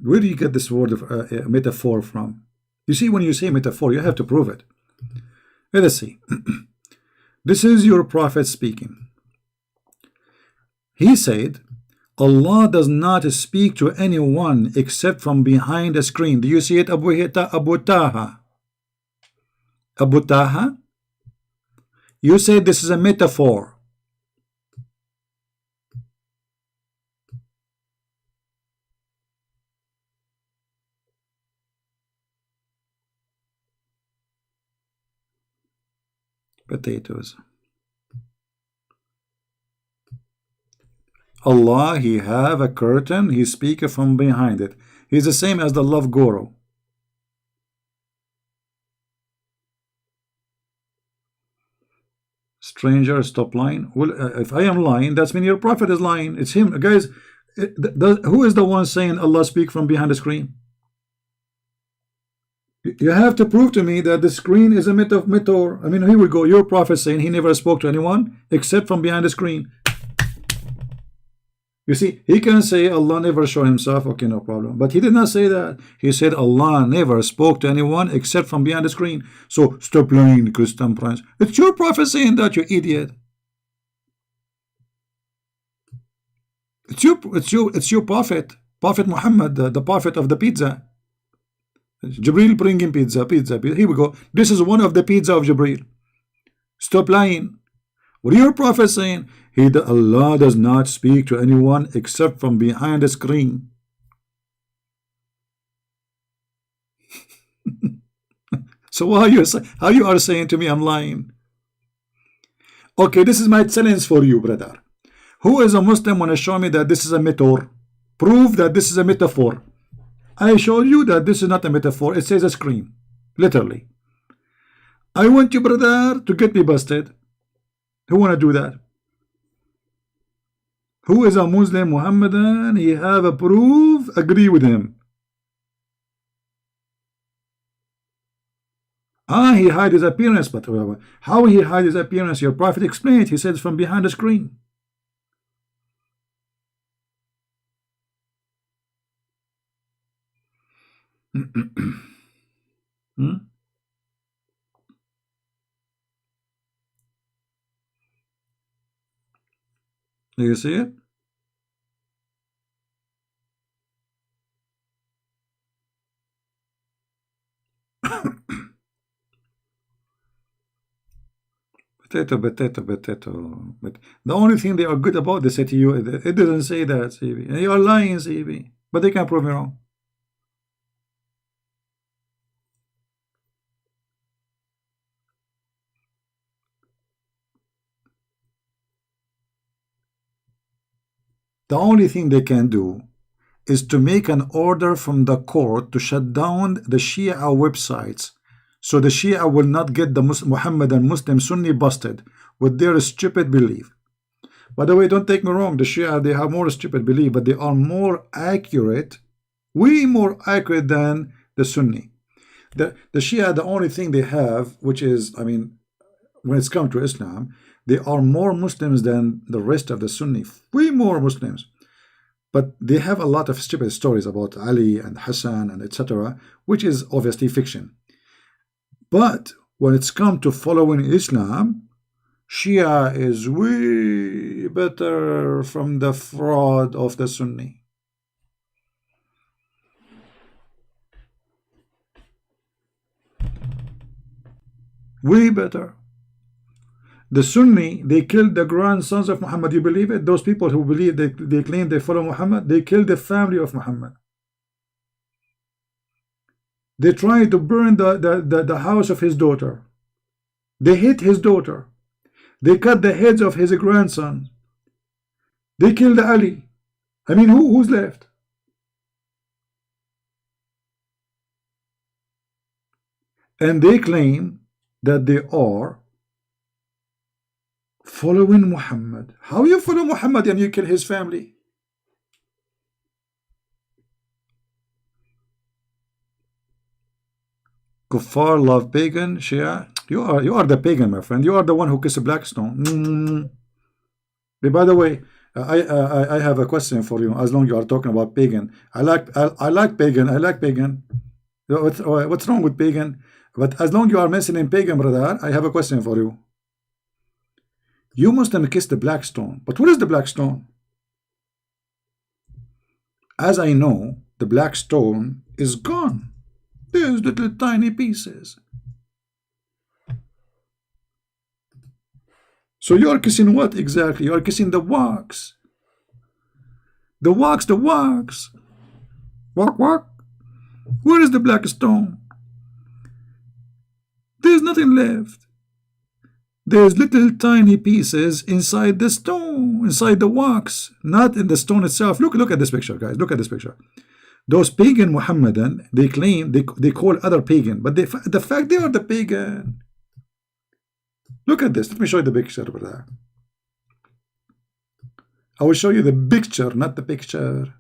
Where do you get this word of metaphor from? You see, when you say metaphor, you have to prove it. Let us see. This is your prophet speaking. He said, Allah does not speak to anyone except from behind a screen. Do you see it, Abu Taha? Abu Taha? You said this is a metaphor. Potatoes. Allah, he have a curtain, he speak from behind it. He's the same as the love guru. Stranger, stop lying. Well, if I am lying, that's mean your prophet is lying. It's him. Guys, who is the one saying Allah speak from behind the screen? You have to prove to me that the screen is a meteor. I mean, here we go. Your prophet saying he never spoke to anyone except from behind the screen. You see, he can say Allah never showed himself. Okay, no problem. But he did not say that. He said Allah never spoke to anyone except from behind the screen. So stop lying, Christian Prince. It's your prophet saying that, you idiot. It's your prophet. Prophet Muhammad, the prophet of the pizza. Jibril bringing pizza. Here we go. This is one of the pizza of Jibril. Stop lying. What are your prophet saying? Allah does not speak to anyone except from behind the screen. So how you are saying to me I'm lying? Okay, this is my challenge for you, brother. Who is a Muslim want to show me that this is a meteor? Prove that this is a metaphor. I showed you that this is not a metaphor. It says a screen, literally. I want you, brother, to get me busted. Who want to do that? Who is a Muslim Muhammadan? He have a proof. Agree with him. He hide his appearance, but how he hide his appearance? Your prophet explained. He said from behind the screen. Do you see it? Potato. But the only thing they are good about, they say to you, it doesn't say that, CB. And you are lying, CB. But they can't prove me wrong. The only thing they can do is to make an order from the court to shut down the Shia websites, so the Shia will not get the Muhammadan Muslim Sunni busted with their stupid belief. By the way, don't take me wrong, the Shia, they have more stupid belief, but they are more accurate, way more accurate than the Sunni. The Shia, the only thing they have, which is, I mean, when it's come to Islam, they are more Muslims than the rest of the Sunni, way more Muslims. But they have a lot of stupid stories about Ali and Hassan and etc., which is obviously fiction. But when it's come to following Islam, Shia is way better from the fraud of the Sunni. Way better. The Sunni, they killed the grandsons of Muhammad. You believe it? Those people who believe, they claim they follow Muhammad, they killed the family of Muhammad. They tried to burn the house of his daughter. They hit his daughter. They cut the heads of his grandson. They killed Ali. I mean, who's left? And they claim that they are following Muhammad. How you follow Muhammad and you kill his family? Kuffar love pagan, Shia. You are the pagan, my friend. You are the one who kissed Blackstone. By the way, I have a question for you. As long as you are talking about pagan, I like pagan. I like pagan. What's wrong with pagan? But as long as you are mentioning pagan, brother, I have a question for you. You must have kissed the black stone. But what is the black stone? As I know, the black stone is gone. There's little tiny pieces. So you are kissing what exactly? You are kissing the wax. The wax. Walk. Where is the black stone? There's nothing left. There's little tiny pieces inside the stone, inside the wax, not in the stone itself. Look at this picture, guys. Look at this picture. Those pagan Muhammadan, they claim, they call other pagan, but the fact they are the pagan. Look at this. Let me show you the picture, brother. I will show you the picture, not the picture.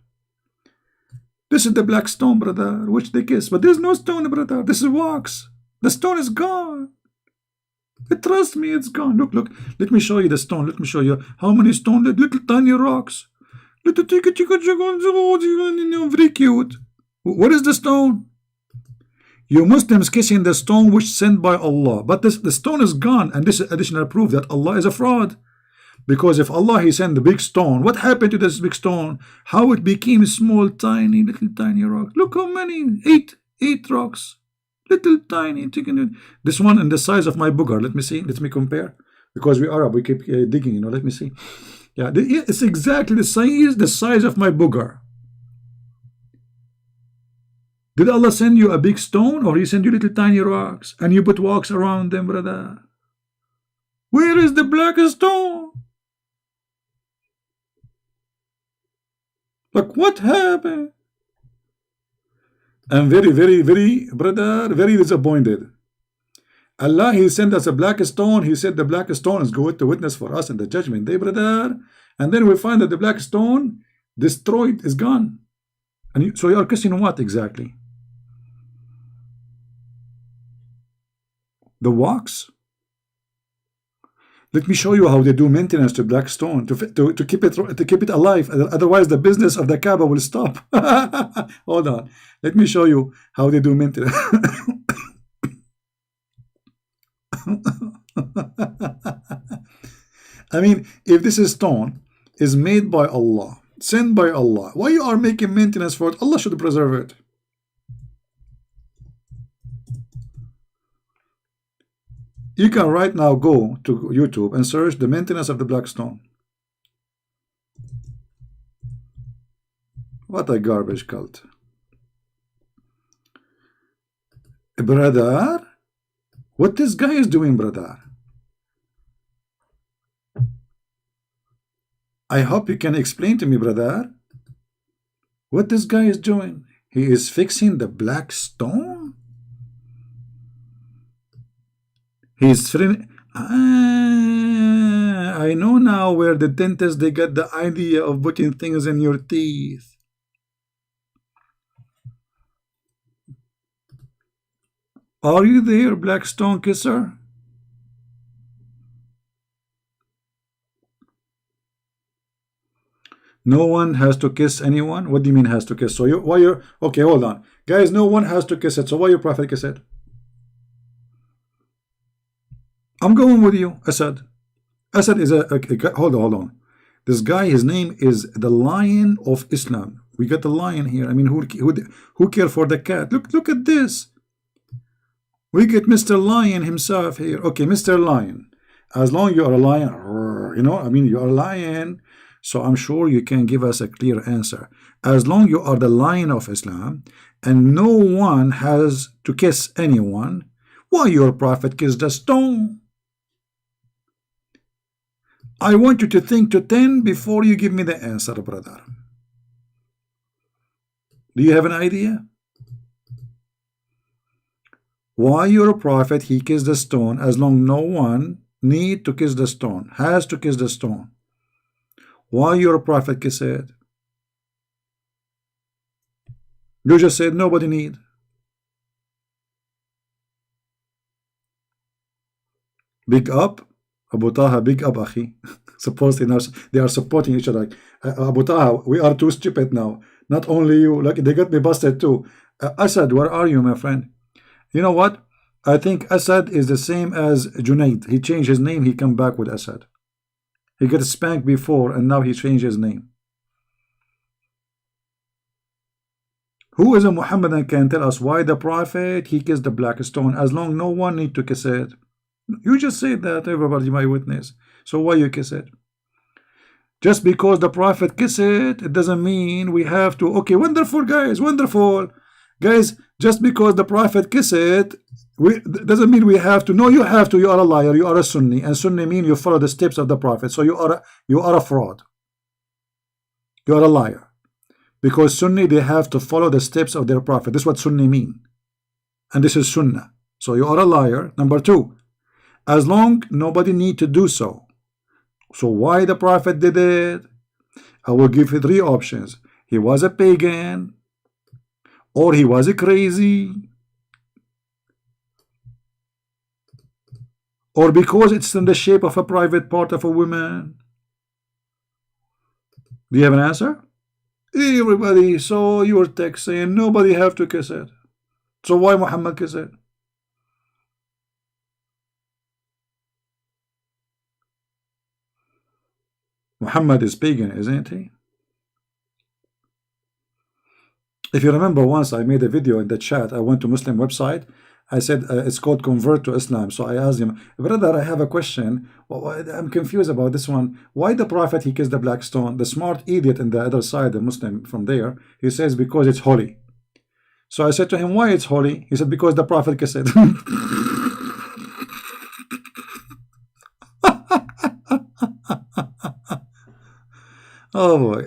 This is the black stone, brother, which they kiss. But there's no stone, brother. This is wax. The stone is gone. Trust me, it's gone. Look, look. Let me show you the stone. Let me show you how many stones. Little tiny rocks. Little very cute. What is the stone? You Muslims kissing the stone which sent by Allah. But the stone is gone. And this is additional proof that Allah is a fraud. Because if Allah he sent the big stone, what happened to this big stone? How it became small, tiny, little tiny rocks. Look how many. Eight rocks. Little tiny. This one in the size of my booger. Let me see. Let me compare. Because we Arab, we keep digging, you know. Let me see. Yeah, it's exactly the size of my booger. Did Allah send you a big stone, or He send you little tiny rocks and you put rocks around them, brother? Where is the black stone? Like, what happened? I'm very, brother, very disappointed. Allah, He sent us a black stone. He said the black stone is going to witness for us in the judgment day, brother. And then we find that the black stone destroyed, is gone. And so you are kissing what exactly? The wax? Let me show you how they do maintenance to black stone to keep it alive. Otherwise, the business of the Kaaba will stop. Hold on. Let me show you how they do maintenance. I mean, if this stone is made by Allah, sent by Allah, why you are making maintenance for it? Allah should preserve it. You can right now go to YouTube and search the maintenance of the black stone. What a garbage cult. Brother, what this guy is doing, brother? I hope you can explain to me, brother, what this guy is doing. He is fixing the black stone. He's I know now where the dentists they get the idea of putting things in your teeth. Are you there, black stone kisser? No one has to kiss anyone? What do you mean has to kiss? So you're okay, hold on. Guys, no one has to kiss it. So why your prophet kiss it? I'm going with you, Asad. Asad is hold on. This guy, his name is the Lion of Islam. We got the lion here. I mean, who care for the cat? Look at this. We get Mr. Lion himself here. Okay, Mr. Lion. As long as you are a lion, you know, I mean, you are a lion. So I'm sure you can give us a clear answer. As long as you are the Lion of Islam and no one has to kiss anyone, why your prophet kissed the stone? I want you to think to 10 before you give me the answer, brother. Do you have an idea? Why your prophet, he kissed the stone as long no one need to kiss the stone, has to kiss the stone. Why your prophet kiss it? You just said nobody need. Big up. Abu Taha, big up, Akhi. Supposedly now they are supporting each other. Abu Taha, we are too stupid now. Not only you, like they got me busted too. Asad, where are you, my friend? You know what? I think Asad is the same as Junaid. He changed his name. He come back with Asad. He got spanked before, and now he changed his name. Who is a Muhammadan can tell us why the prophet he kissed the black stone as long no one need to kiss it? You just said that everybody might witness. So why you kiss it? Just because the prophet kiss it, it doesn't mean we have to. Okay, wonderful guys, wonderful guys. Just because the prophet kiss it, doesn't mean we have to. No, you have to. You are a liar. You are a Sunni, and Sunni mean you follow the steps of the prophet. So you are a fraud. You are a liar, because Sunni they have to follow the steps of their prophet. This is what Sunni mean, and this is Sunnah. So you are a liar. Number two. As long nobody need to do so. So why the prophet did it? I will give you three options. He was a pagan. or he was crazy, or because it's in the shape of a private part of a woman? Do you have an answer? Everybody saw your text saying nobody have to kiss it. So why Muhammad kiss it? Muhammad is pagan, isn't he? If you remember, once I made a video in the chat, I went to Muslim website. I said it's called Convert to Islam. So I asked him, brother, I have a question. I'm confused about this one. Why the Prophet he kissed the black stone? The smart idiot in the other side, the Muslim from there, he says because it's holy. So I said to him, why it's holy? He said because the Prophet kissed it. Oh boy.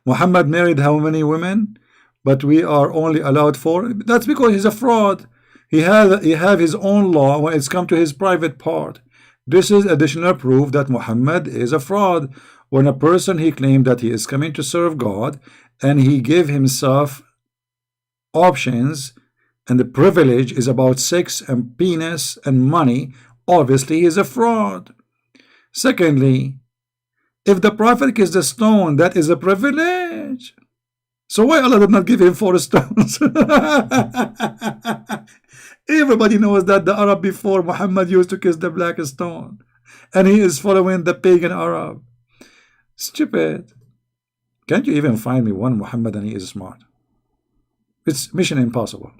Muhammad married how many women? But we are only allowed 4. That's because he's a fraud. He have his own law when it's come to his private part. This is additional proof that Muhammad is a fraud. When a person he claimed that he is coming to serve God, and he gave himself options, and the privilege is about sex and penis and money, obviously he is a fraud. Secondly, if the Prophet kissed the stone, that is a privilege. So why Allah did not give him 4 stones? Everybody knows that the Arab before Muhammad used to kiss the black stone, and he is following the pagan Arab. Stupid. Can't you even find me one Muhammad and he is smart? It's mission impossible.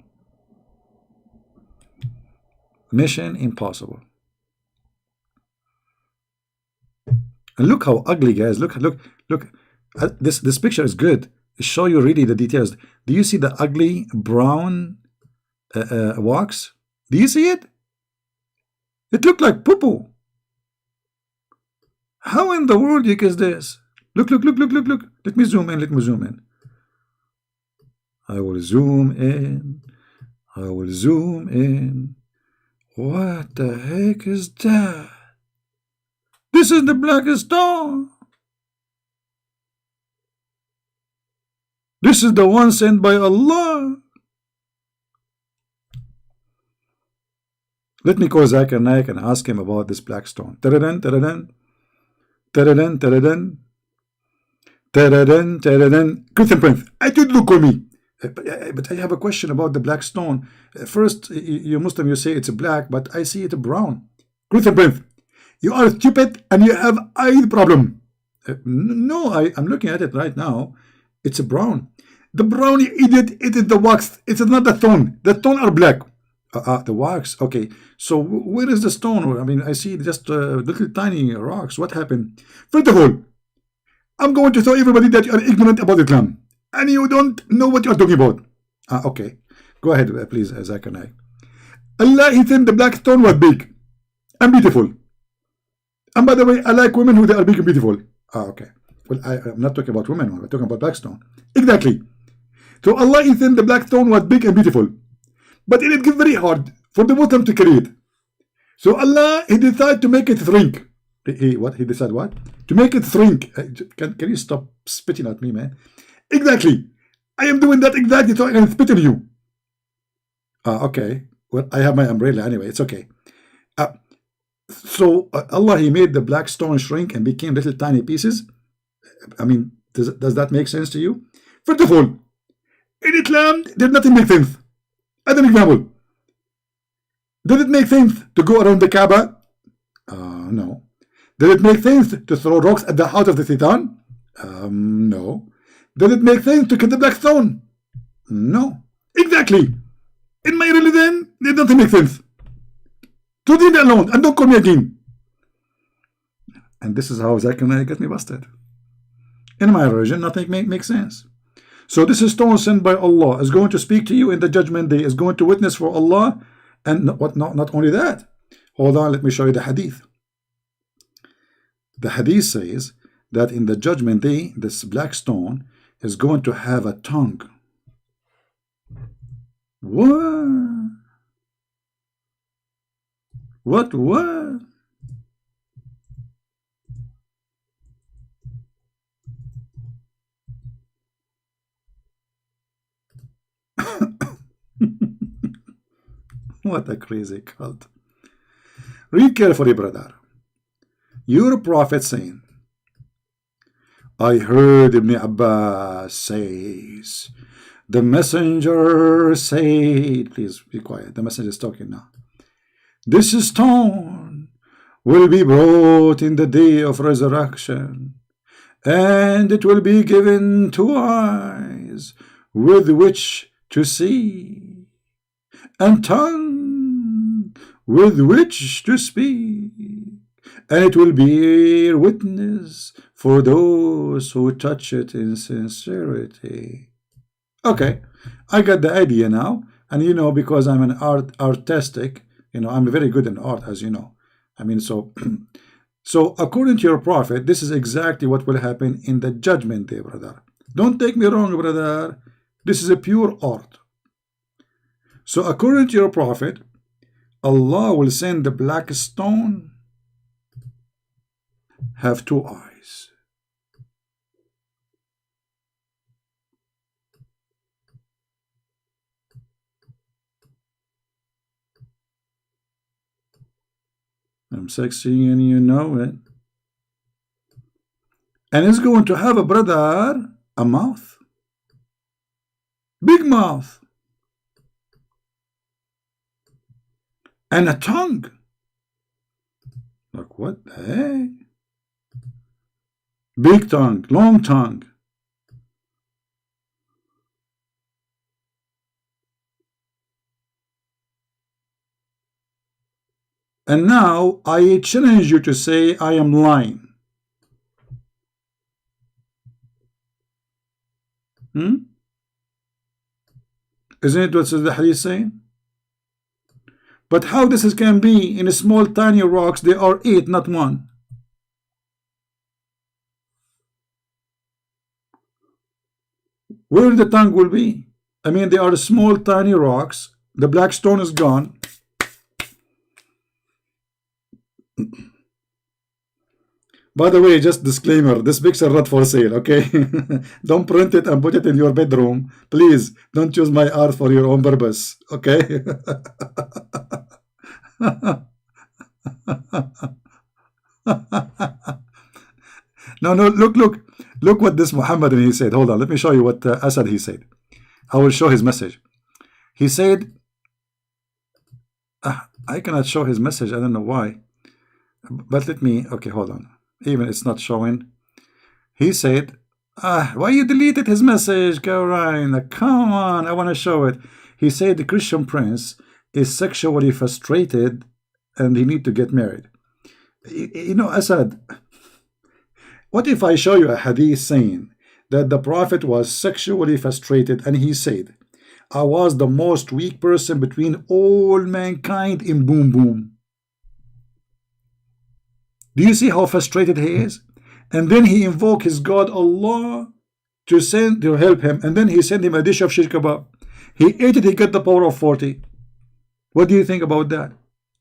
Mission impossible. And look how ugly, guys. Look. This picture is good. It show you really the details. Do you see the ugly brown wax? Do you see it? It looked like poo-poo. How in the world you kiss this? Look. Let me zoom in. I will zoom in. What the heck is that? This is the black stone. This is the one sent by Allah. Let me call Zakir Naik and ask him about this black stone. Taradan. Christian Prince, I did look on me. But I have a question about the black stone. First, you Muslim, you say it's black, but I see it brown. Christian Prince, you are stupid and you have eye problem. No, I'm looking at it right now. It's a brown. The brown idiot, it is the wax. It is not the stone. The stone are black. The wax. Okay. So where is the stone? I mean, I see just little tiny rocks. What happened? First of all, I'm going to tell everybody that you are ignorant about Islam and you don't know what you are talking about. Okay. Go ahead, please, Zakir Naik. Allah, he said the black stone was big and beautiful. And by the way, I like women who they are big and beautiful. Okay. Well, I'm not talking about women. I'm talking about black stone. Exactly. So Allah is saying the black stone was big and beautiful, but it is very hard for the Muslim to carry it. So Allah, he decided to make it shrink. He decided what? To make it shrink. Can you stop spitting at me, man? Exactly. I am doing that exactly so I can spit on you. Okay. Well, I have my umbrella anyway. It's okay. So Allah, he made the black stone shrink and became little tiny pieces. I mean, does that make sense to you? First of all, in Islam, did nothing make sense. As an example, did it make sense to go around the Kaaba? No. Did it make sense to throw rocks at the house of the Satan? No. Did it make sense to kill the black stone? No. Exactly. In my religion, did nothing make sense. So leave me alone and don't call me again. And this is how Zakir Naik get me busted. In my religion, nothing makes sense. So this is stone sent by Allah, is going to speak to you in the judgment day, is going to witness for Allah, and not only that. Hold on, let me show you the hadith. The hadith says that in the judgment day, this black stone is going to have a tongue. What? What? What a crazy cult. Read carefully, brother. Your prophet saying, I heard Ibn Abbas says, the messenger said, please be quiet, the messenger is talking now. This stone will be brought in the day of resurrection, and it will be given 2 eyes with which to see, and tongue with which to speak, and it will bear witness for those who touch it in sincerity. Okay, I got the idea now, and you know, because I'm an artistic, you know, I'm very good in art, as you know. I mean, so so according to your prophet, this is exactly what will happen in the judgment day, brother. Don't take me wrong, brother. This is a pure art. So according to your prophet, Allah will send the black stone, have 2 eyes. I'm sexy and you know it. And it's going to have a brother, a mouth. Big mouth. And a tongue. Like what the heck? Big tongue, long tongue. And now I challenge you to say I am lying. Isn't it what the hadith saying? But how this can be in a small tiny rocks? There are 8, not 1. Where the tongue will be? I mean, they are small tiny rocks. The black stone is gone. By the way, just disclaimer, this picture not for sale, okay? Don't print it and put it in your bedroom. Please, don't use my art for your own purpose, okay? No, look what this Muhammadan he said. Hold on, let me show you what Asad he said. I will show his message. He said, I cannot show his message, I don't know why. But let me, okay, hold on. Even it's not showing. He said, why you deleted his message, Caroline? Come on, I want to show it. He said the Christian prince is sexually frustrated and he need to get married. You know, Asad, what if I show you a hadith saying that the prophet was sexually frustrated and he said, I was the most weak person between all mankind in boom boom. Do you see how frustrated he is? And then he invoked his God Allah to help him, and then he sent him a dish of shish kebab. He ate it, he got the power of 40. What do you think about that?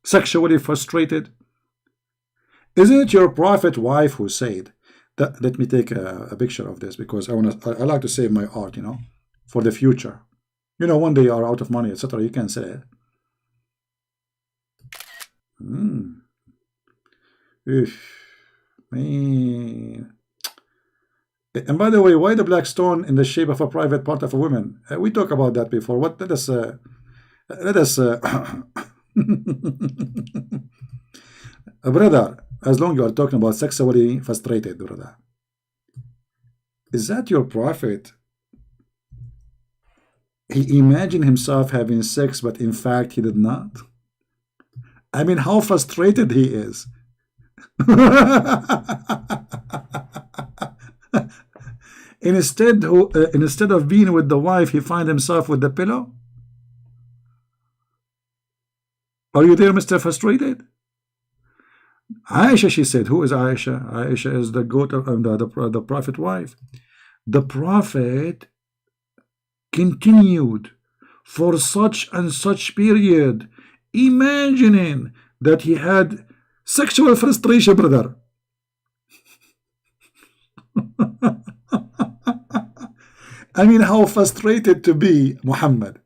Sexually frustrated. Isn't it your prophet wife who said that? Let me take a picture of this because I like to save my art, you know, for the future. You know, one day you are out of money, etc. You can say it. Man. And by the way, why the black stone in the shape of a private part of a woman? We talked about that before. What? Let us brother, as long as you are talking about sexually frustrated, brother, is that your prophet? He imagined himself having sex, but in fact he did not. I mean, how frustrated he is. Instead of being with the wife, he finds himself with the pillow. Are you there, Mr. Frustrated? Aisha, she said. Who is Aisha? Aisha is the goat of the prophet wife. The prophet continued for such and such period, imagining that he had sexual frustration, brother. I mean, how frustrated to be, Muhammad.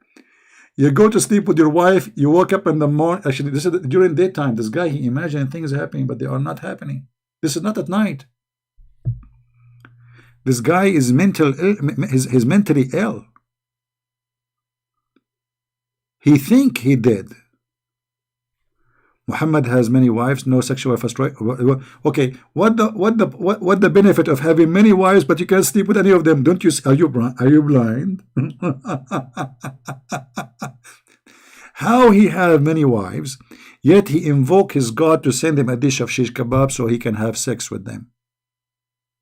You go to sleep with your wife, you wake up in the morning. Actually, this is during daytime. This guy, he imagined things happening, but they are not happening. This is not at night. This guy is he's mentally ill. He think he did. Muhammad has many wives, no sexual frustration. Okay, what the benefit of having many wives, but you can't sleep with any of them? Don't you? Are you blind? How he have many wives, yet he invoke his God to send him a dish of shish kebab so he can have sex with them,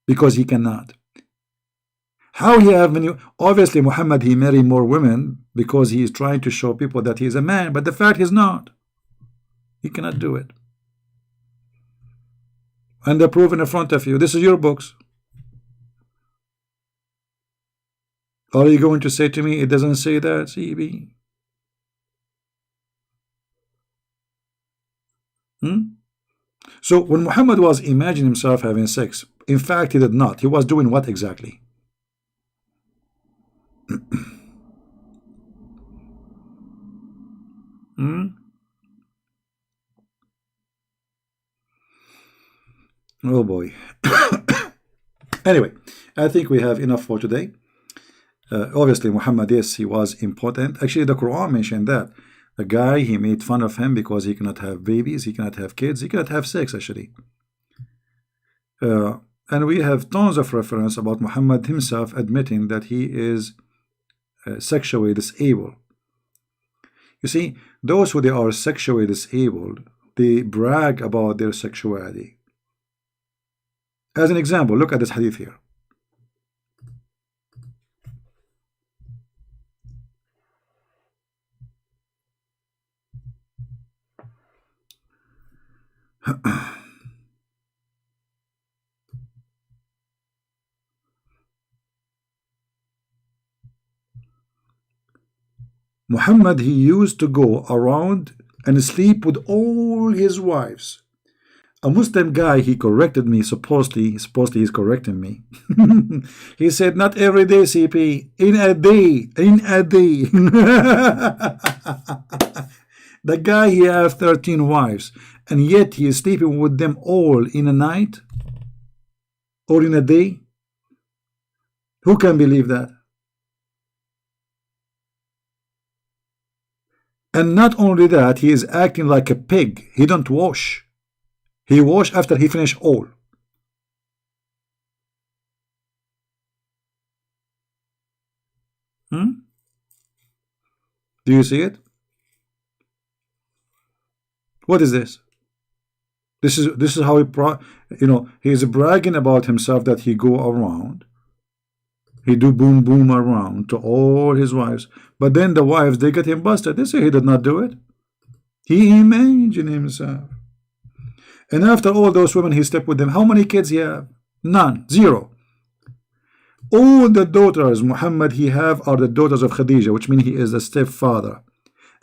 because he cannot. How he have many? Obviously, Muhammad, he marry more women because he is trying to show people that he is a man, but the fact is not. He cannot do it. And the proof in front of you. This is your books. Are you going to say to me, it doesn't say that, CB? So when Muhammad was imagining himself having sex, in fact, he did not. He was doing what exactly? Oh boy. Anyway, I think we have enough for today. Obviously, Muhammad, yes, he was important. Actually, the Quran mentioned that. The guy, he made fun of him because he cannot have babies, he cannot have kids, he cannot have sex, actually. And we have tons of reference about Muhammad himself admitting that he is sexually disabled. You see, those who they are sexually disabled, they brag about their sexuality. As an example, look at this hadith here. Muhammad, he used to go around and sleep with all his wives. A Muslim guy, he corrected me, supposedly he's correcting me. He said, not every day, CP, in a day. The guy, he has 13 wives, and yet he is sleeping with them all in a night or in a day. Who can believe that? And not only that, he is acting like a pig. He don't wash. He wash after he finish all. Do you see it? What is this? This is how he is bragging about himself that he go around. He do boom boom around to all his wives. But then the wives, they get him busted. They say he did not do it. He imagined himself. And after all those women, he slept with them. How many kids he have? None. Zero. All the daughters Muhammad he have are the daughters of Khadija, which means he is the stepfather.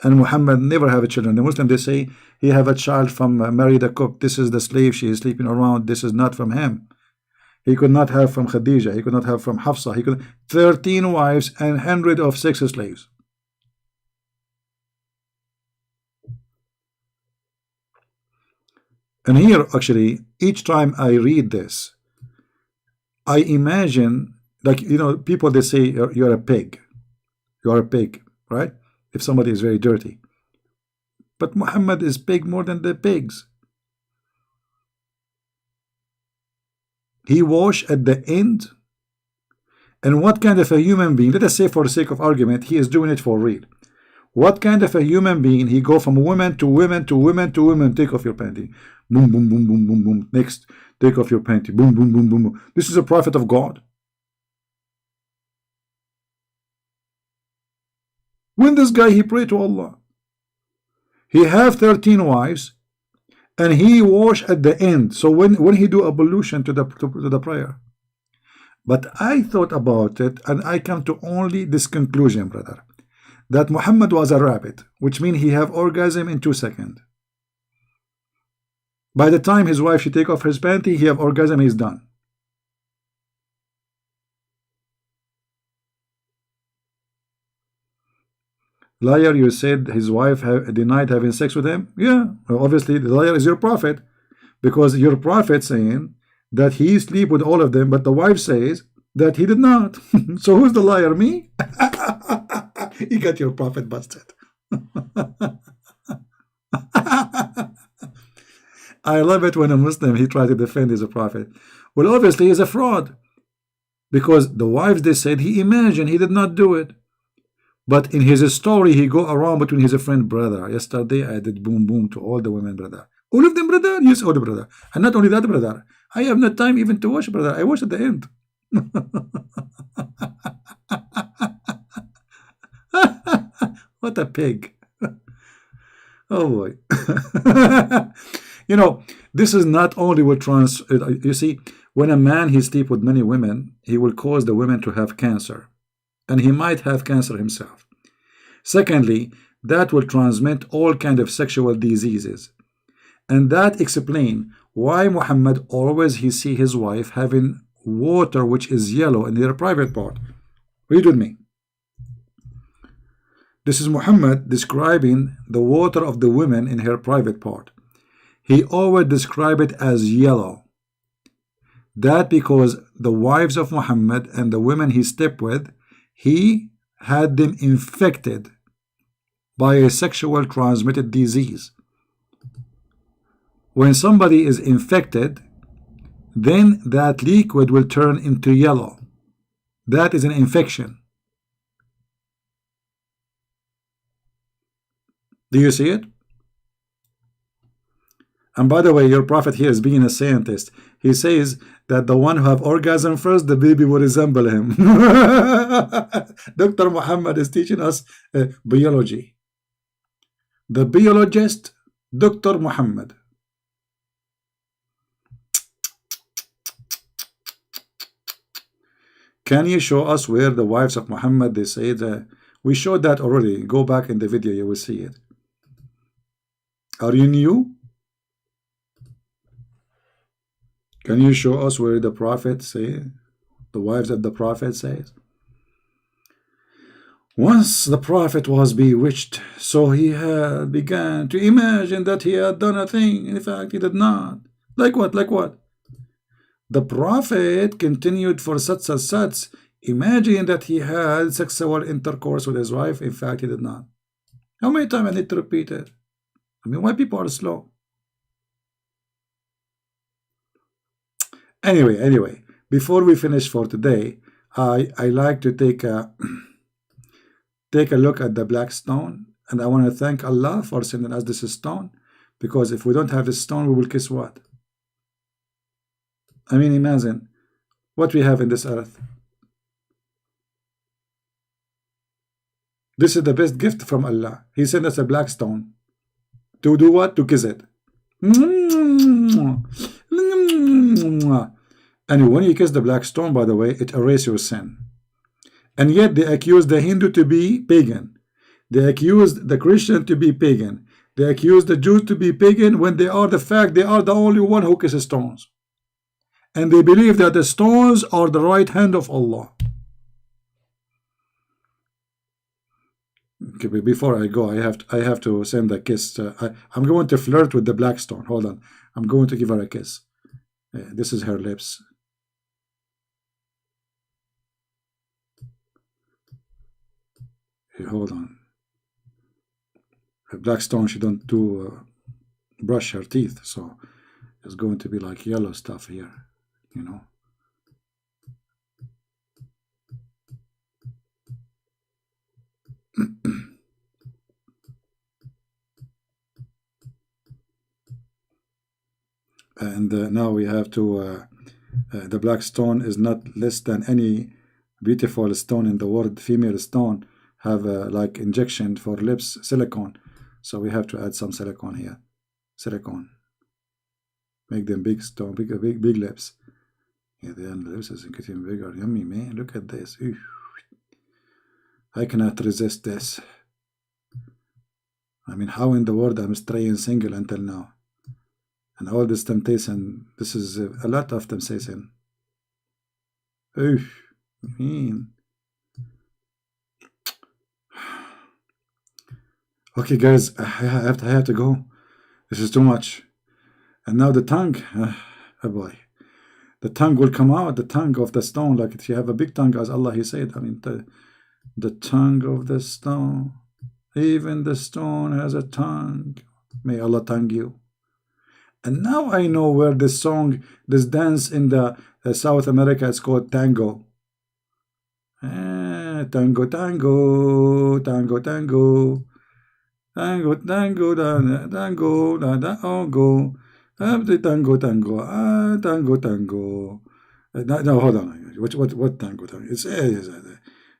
And Muhammad never have children. The Muslim, they say he have a child from married a cook. This is the slave she is sleeping around. This is not from him. He could not have from Khadija. He could not have from Hafsa. He could 13 wives and 100 of sex slaves. And here, actually, each time I read this, I imagine, like, people, they say you're a pig. You're a pig, right? If somebody is very dirty. But Muhammad is pig more than the pigs. He wash at the end. And what kind of a human being, let us say for the sake of argument, he is doing it for real. What kind of a human being, he go from women to women to women to women, take off your panty. Boom, boom, boom, boom, boom, boom. Next, take off your panty. Boom, boom, boom, boom, boom. This is a prophet of God. When this guy, he pray to Allah. He have 13 wives, and he wash at the end. So when he do ablution to the prayer. But I thought about it, and I come to only this conclusion, brother, that Muhammad was a rabbit, which means he have orgasm in 2 seconds. By the time his wife, she take off his panty, he have orgasm, he's done. Liar, you said his wife denied having sex with him? Yeah, well, obviously the liar is your prophet, because your prophet saying that he sleep with all of them, but the wife says that he did not. So who's the liar? Me? You got your prophet busted. I love it when a Muslim he tries to defend his prophet. Well, obviously he's a fraud, because the wives they said he imagined he did not do it. But in his story, he go around between his friend, brother. Yesterday, I did boom boom to all the women, brother. All of them, brother? Yes, all the brother. And not only that, brother. I have no time even to watch, brother. I watch at the end. What a pig. Oh, boy. You know, this is not only will you see, when a man he sleep with many women, he will cause the women to have cancer. And he might have cancer himself. Secondly, that will transmit all kind of sexual diseases. And that explain why Muhammad always he see his wife having water which is yellow in their private part. Read with me. This is Muhammad describing the water of the women in her private part. He always describe it as yellow. That because the wives of Muhammad and the women he slept with, he had them infected by a sexual transmitted disease. When somebody is infected, then that liquid will turn into yellow. That is an infection. Do you see it? And by the way, your prophet here is being a scientist. He says that the one who have orgasm first, the baby will resemble him. Dr. Muhammad is teaching us biology. The biologist, Dr. Muhammad. Can you show us where the wives of Muhammad, they say that we showed that already. Go back in the video, you will see it. Are you new? Can you show us where the prophet say, the wives of the prophet says? Once the prophet was bewitched, so he had began to imagine that he had done a thing. In fact, he did not. Like what? Like what? The prophet continued for such and such, imagining that he had sexual intercourse with his wife. In fact, he did not. How many times I need to repeat it? I mean, why people are slow? Anyway, before we finish for today, I like to take a look at the black stone, and I want to thank Allah for sending us this stone, because if we don't have this stone, we will kiss what? I mean, imagine what we have in this earth. This is the best gift from Allah. He sent us a black stone. To do what? To kiss it. And when you kiss the black stone, by the way, it erases your sin. And yet they accuse the Hindu to be pagan. They accuse the Christian to be pagan. They accuse the Jews to be pagan when they are they are the only one who kisses stones. And they believe that the stones are the right hand of Allah. Okay, before I go, I have to send a kiss. I'm going to flirt with the black stone. Hold on. I'm going to give her a kiss. This is her lips. Here, hold on. The black stone, she don't brush her teeth, so it's going to be like yellow stuff here, you know. And now we have to the black stone is not less than any beautiful stone in the world. Female stone have like injection for lips, silicone, so we have to add some silicone here. Silicone, make them big stone, big lips. Yeah, the lips is getting bigger. Yummy, man, look at this. Ew. I cannot resist this. I mean, how in the world I'm staying single until now? And all this temptation, this is a lot of temptation. Oof, mean. Okay, guys, I have to go. This is too much. And now the tongue. Oh boy. The tongue will come out, the tongue of the stone, like if you have a big tongue, as Allah He said. I mean, the tongue of the stone. Even the stone has a tongue. May Allah tongue you. And now I know where this song, this dance in the South America is called tango. Tango, tango, tango, tango. Tango, tango, tango, tango. Tango, tango, tango, tango. No, hold on. What tango, tango?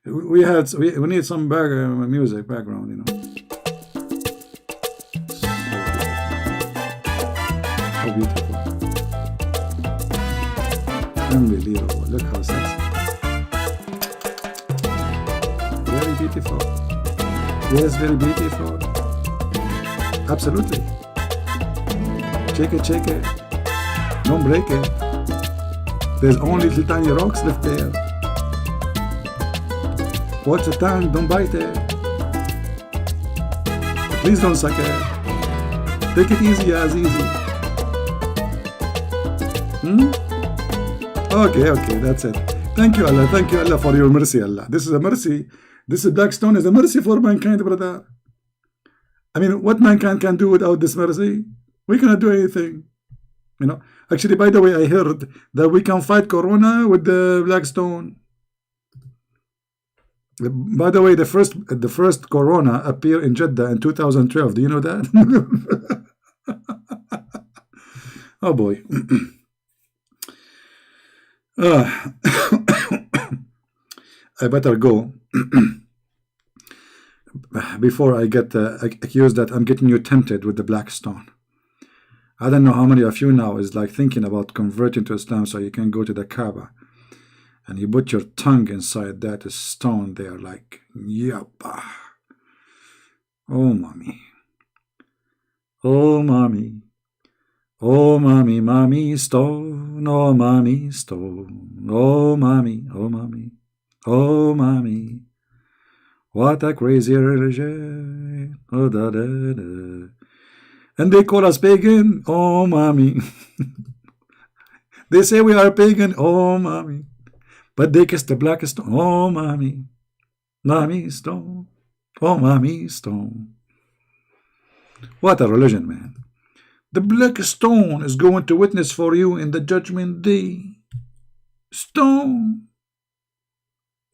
We need some music background, you know. How beautiful. Unbelievable. Look how sexy. Very beautiful. Yes, very beautiful. Absolutely. Shake it. Don't break it. There's only little tiny rocks left there. Watch the tongue, don't bite it. Please don't suck it. Take it easy as easy. Okay, that's it. Thank you, Allah, for your mercy, Allah. This is a mercy. This black stone is a mercy for mankind, brother. I mean, what mankind can do without this mercy? We cannot do anything. You know. Actually, by the way, I heard that we can fight Corona with the black stone. By the way, the first Corona appeared in Jeddah in 2012. Do you know that? Oh boy. I better go before I get accused that I'm getting you tempted with the black stone. I don't know how many of you now is like thinking about converting to Islam so you can go to the Kaaba and you put your tongue inside that stone there, like, yappa. Oh, mommy. Oh, mommy. Oh, mommy, mommy stone. Oh, mommy stone. Oh, mommy. Oh, mommy. Oh, mommy. What a crazy religion. Oh, da, da, da. And they call us pagan. Oh, mommy. They say we are pagan. Oh, mommy. But they kiss the black stone. Oh, mommy. Mommy stone. Oh, mommy stone. What a religion, man. The black stone is going to witness for you in the judgment day. Stone.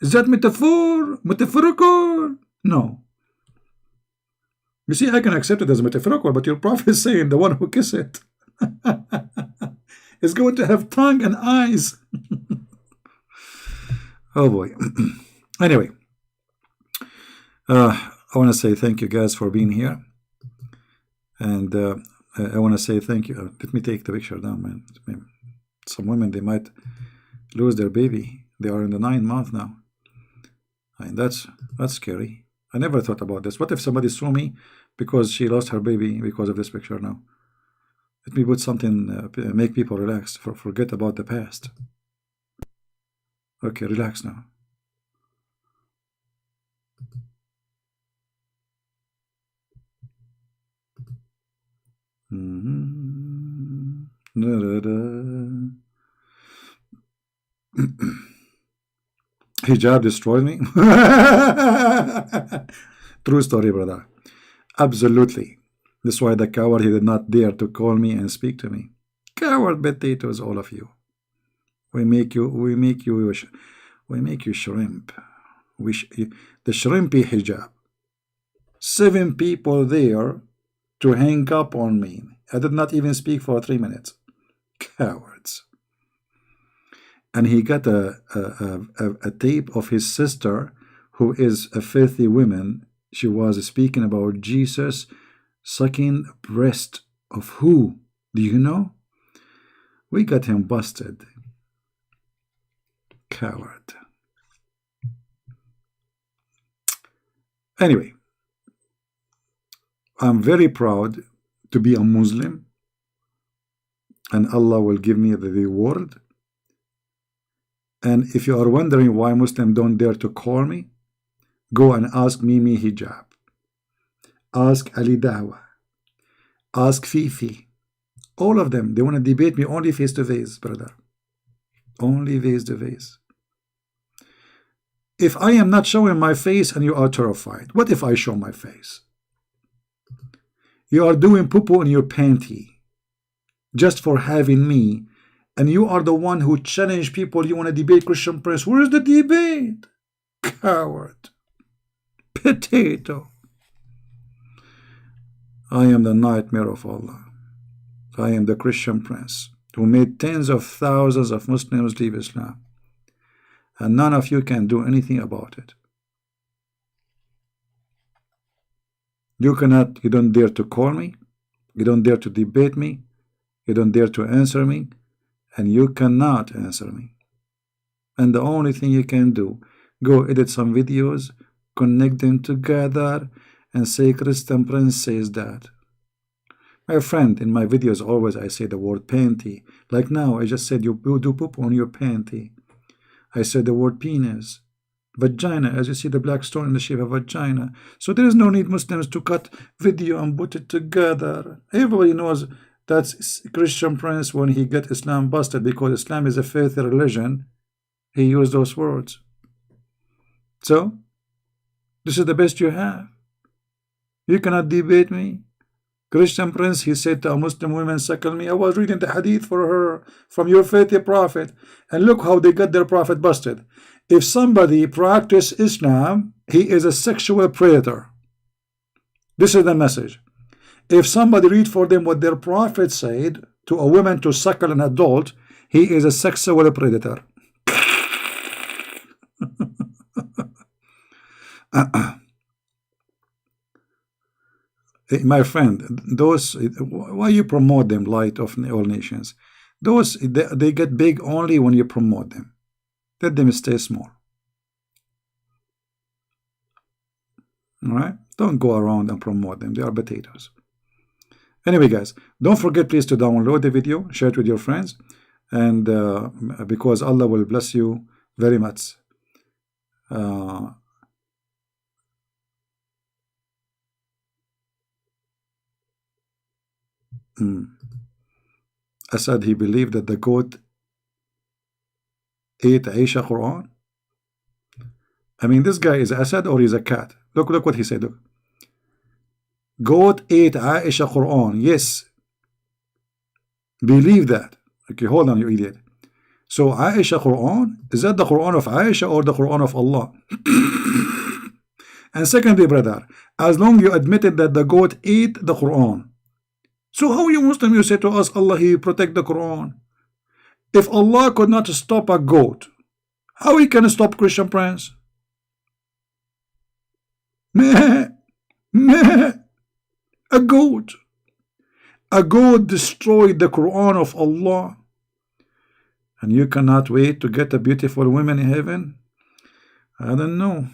Is that metaphor? Metaphorical? No. You see, I can accept it as metaphorical, but your prophet is saying the one who kiss it is going to have tongue and eyes. Oh boy. Anyway, I want to say thank you guys for being here. And I want to say thank you. Let me take the picture down, man. Some women, they might lose their baby. They are in the 9th month now. I mean, that's scary. I never thought about this. What if somebody saw me because she lost her baby because of this picture now? Let me put something, make people relax, forget about the past. Okay, relax now. Hijab destroyed me. True story, brother. Absolutely. That's why the coward, he did not dare to call me and speak to me. Coward potatoes, all of you. We make you shrimp. The shrimpy hijab. 7 people there to hang up on me. I did not even speak for 3 minutes. Cowards. And he got a tape of his sister, who is a filthy woman. She was speaking about Jesus sucking breast of who? Do you know? We got him busted. Coward. Anyway, I'm very proud to be a Muslim, and Allah will give me the reward. And if you are wondering why Muslims don't dare to call me, go and ask Mimi Hijab. Ask Ali Dawah. Ask Fifi. All of them, they want to debate me only face to face, brother. Only face to face. If I am not showing my face and you are terrified, what if I show my face? You are doing poo-poo in your panty just for having me, and you are the one who challenge people. You want to debate Christian Prince. Where is the debate? Coward. Potato. I am the nightmare of Allah. I am the Christian Prince who made tens of thousands of Muslims leave Islam, and none of you can do anything about it. You don't dare to call me, you don't dare to debate me, you don't dare to answer me, and you cannot answer me. And the only thing you can do, go edit some videos, connect them together, and say Christian Prince says that. My friend, in my videos always I say the word panty. Like now, I just said you do poop on your panty. I said the word penis. Vagina, as you see the black stone in the shape of vagina. So there is no need Muslims to cut video and put it together. Everybody knows that's Christian Prince when he get Islam busted, because Islam is a faith religion. He used those words. So, this is the best you have. You cannot debate me. Christian Prince, he said to a Muslim woman, suckle me. I was reading the hadith for her from your faithful prophet, and look how they got their prophet busted. If somebody practice Islam, he is a sexual predator. This is the message. If somebody read for them what their prophet said to a woman to suckle an adult, he is a sexual predator. My friend, those, why you promote them, light of all nations? Those, they get big only when you promote them. Let them stay small. Alright? Don't go around and promote them. They are potatoes. Anyway, guys, don't forget please to download the video, share it with your friends, and because Allah will bless you very much. Asad, he believed that the goat ate Aisha Quran. I mean, this guy is Asad or he's a cat. Look what he said. Look. Goat ate Aisha Quran. Yes. Believe that. Okay, hold on, you idiot. So Aisha Quran, is that the Quran of Aisha or the Quran of Allah? And secondly, brother, as long you admitted that the goat ate the Quran, so how you Muslim, you say to us, Allah, He protect the Quran? If Allah could not stop a goat, how He can stop Christian Prince? Meh, meh, a goat. A goat destroyed the Quran of Allah. And you cannot wait to get a beautiful woman in heaven? I don't know.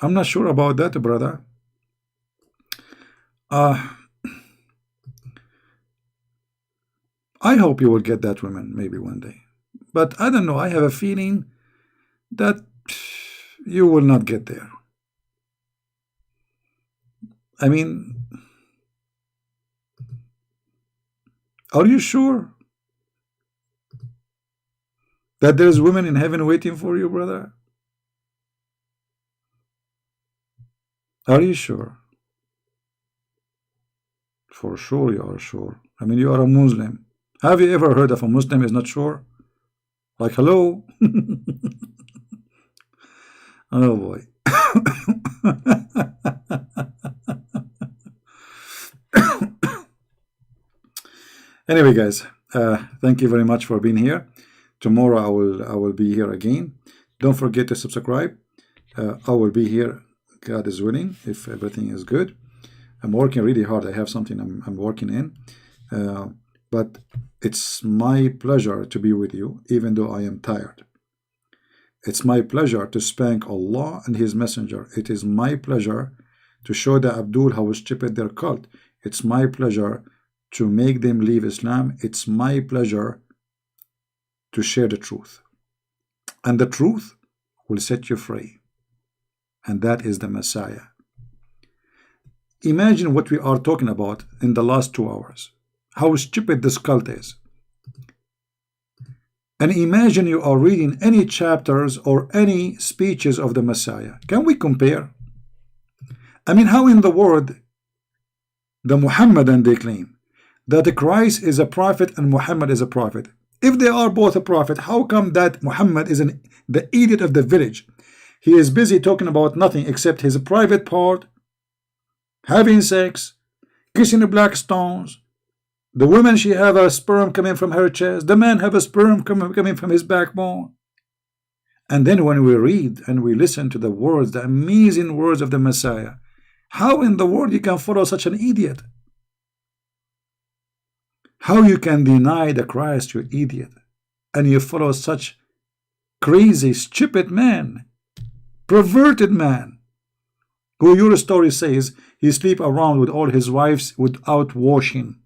I'm not sure about that, brother. I hope you will get that woman maybe one day. But I don't know. I have a feeling that you will not get there. I mean, are you sure that there's women in heaven waiting for you, brother? Are you sure? For sure you are sure. I mean, you are a Muslim. Have you ever heard of a Muslim is not sure? Like, hello? Oh boy. Anyway, guys, thank you very much for being here. Tomorrow I will be here again. Don't forget to subscribe. I will be here. God is willing, if everything is good. I'm working really hard. I have something I'm working in. But it's my pleasure to be with you, even though I am tired. It's my pleasure to spank Allah and His Messenger. It is my pleasure to show the Abdul how stupid their cult. It's my pleasure to make them leave Islam. It's my pleasure to share the truth. And the truth will set you free. And that is the Messiah. Imagine what we are talking about in the last 2 hours. How stupid this cult is. And imagine you are reading any chapters or any speeches of the Messiah. Can we compare? I mean, how in the world the Muhammadan they claim that Christ is a prophet and Muhammad is a prophet? If they are both a prophet, how come that Muhammad is the idiot of the village? He is busy talking about nothing except his private part, having sex, kissing the black stones. The woman, she have a sperm coming from her chest. The man have a sperm coming from his backbone. And then when we read and we listen to the words, the amazing words of the Messiah, how in the world you can follow such an idiot? How you can deny the Christ, you idiot, and you follow such crazy, stupid man, perverted man, who your story says he sleep around with all his wives without washing.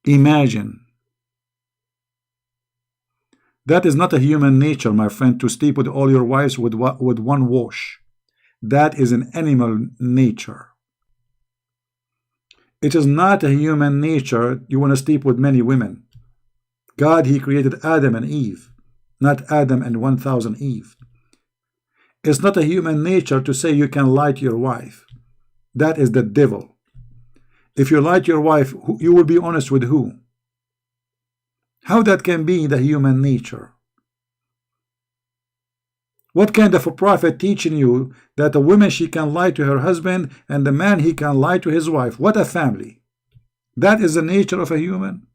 Imagine. That is not a human nature, my friend, to sleep with all your wives with one wash. That is an animal nature. It is not a human nature you want to sleep with many women. God, he created Adam and Eve, not Adam and 1,000 Eve. It's not a human nature to say you can lie to your wife. That is the devil. If you lie to your wife, you will be honest with who? How that can be the human nature? What kind of a prophet teaching you that a woman, she can lie to her husband and the man, he can lie to his wife? What a family. That is the nature of a human?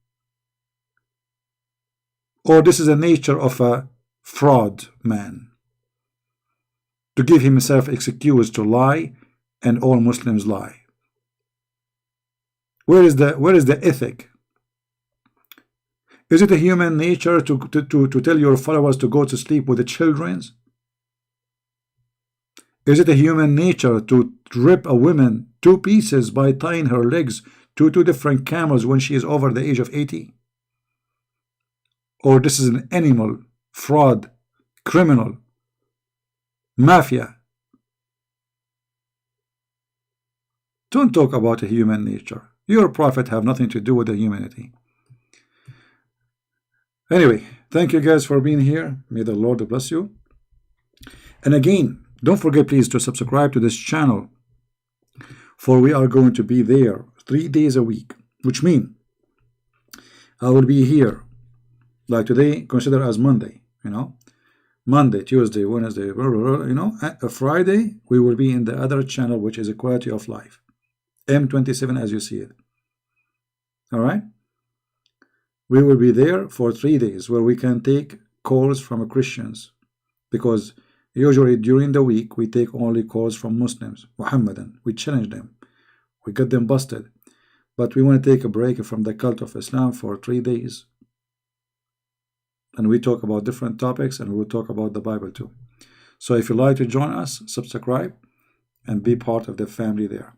Or this is the nature of a fraud man, to give himself excuse to lie, and all Muslims lie. Where is the ethic? Is it a human nature to tell your followers to go to sleep with the children? Is it a human nature to rip a woman 2 pieces by tying her legs to 2 different camels when she is over the age of 80? Or this is an animal, fraud, criminal, mafia? Don't talk about a human nature. Your prophet have nothing to do with the humanity. Anyway, thank you guys for being here. May the Lord bless you. And again, don't forget please to subscribe to this channel, for we are going to be there 3 days a week, which means I will be here like today, consider as Monday, Monday, Tuesday, Wednesday, a Friday we will be in the other channel, which is a Quality of Life, M27 as you see it. All right, we will be there for 3 days where we can take calls from Christians, because usually during the week we take only calls from Muslims, Muhammadan. We challenge them, we get them busted, but we want to take a break from the cult of Islam for 3 days, and we talk about different topics, and we will talk about the Bible too. So if you'd like to join us, subscribe and be part of the family there.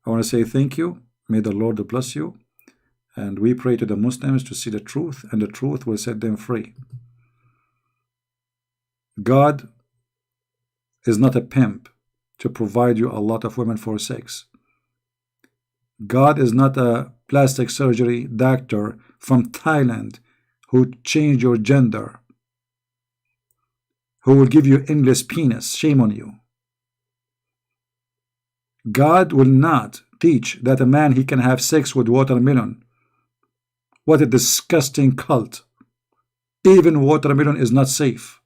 I want to say thank you. May the Lord bless you. And we pray to the Muslims to see the truth, and the truth will set them free. God is not a pimp to provide you a lot of women for sex. God is not a plastic surgery doctor from Thailand who changed your gender, who will give you endless penis. Shame on you. God will not teach that a man, he can have sex with watermelon. What a disgusting cult. Even watermelon is not safe.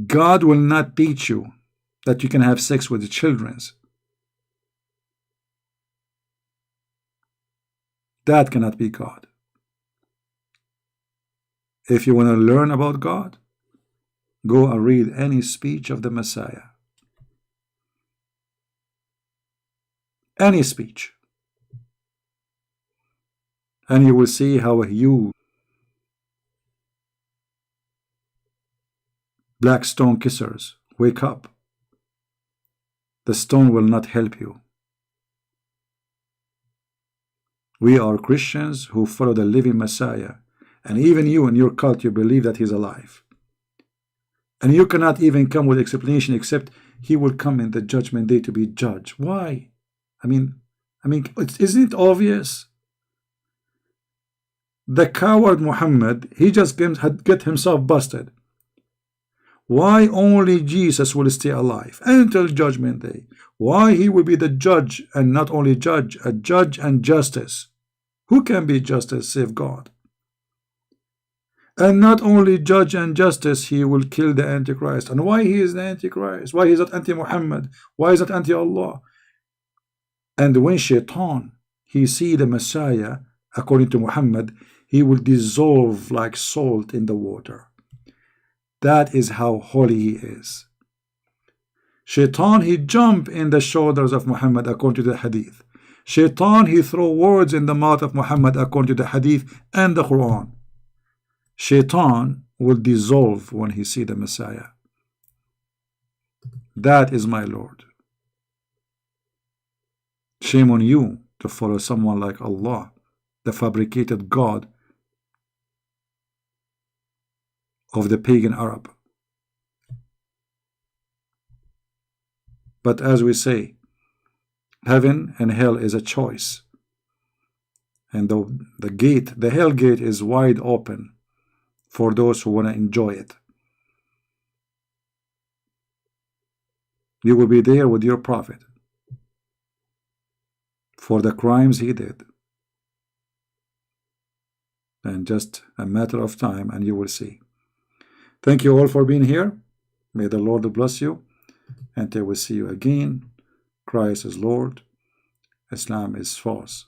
God will not teach you that you can have sex with the children. That cannot be God. If you want to learn about God, go and read any speech of the Messiah. Any speech. And you will see how you black stone kissers wake up. The stone will not help you. We are Christians who follow the living Messiah, and even you in your cult, you believe that he's alive. And you cannot even come with explanation except he will come in the judgment day to be judged. Why? I mean, isn't it obvious? The coward Muhammad, he just had get himself busted. Why only Jesus will stay alive until judgment day? Why he will be the judge, and not only judge, a judge and justice? Who can be justice save God? And not only judge and justice, he will kill the Antichrist. And why he is the Antichrist? Why is that anti-Muhammad? Why is that anti-Allah? And when Shaitan, he see the Messiah, according to Muhammad, he will dissolve like salt in the water. That is how holy he is. Shaitan, he jump in the shoulders of Muhammad, according to the hadith. Shaitan, he throw words in the mouth of Muhammad, according to the hadith and the Quran. Shaitan will dissolve when he see the Messiah. That is my Lord. Shame on you to follow someone like Allah, the fabricated God of the pagan Arab. But as we say, heaven and hell is a choice. And the gate, the hell gate, is wide open for those who want to enjoy it. You will be there with your prophet for the crimes he did. And just a matter of time and you will see. Thank you all for being here. May the Lord bless you. Until we see you again. Christ is Lord. Islam is false.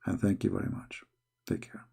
And thank you very much. Take care.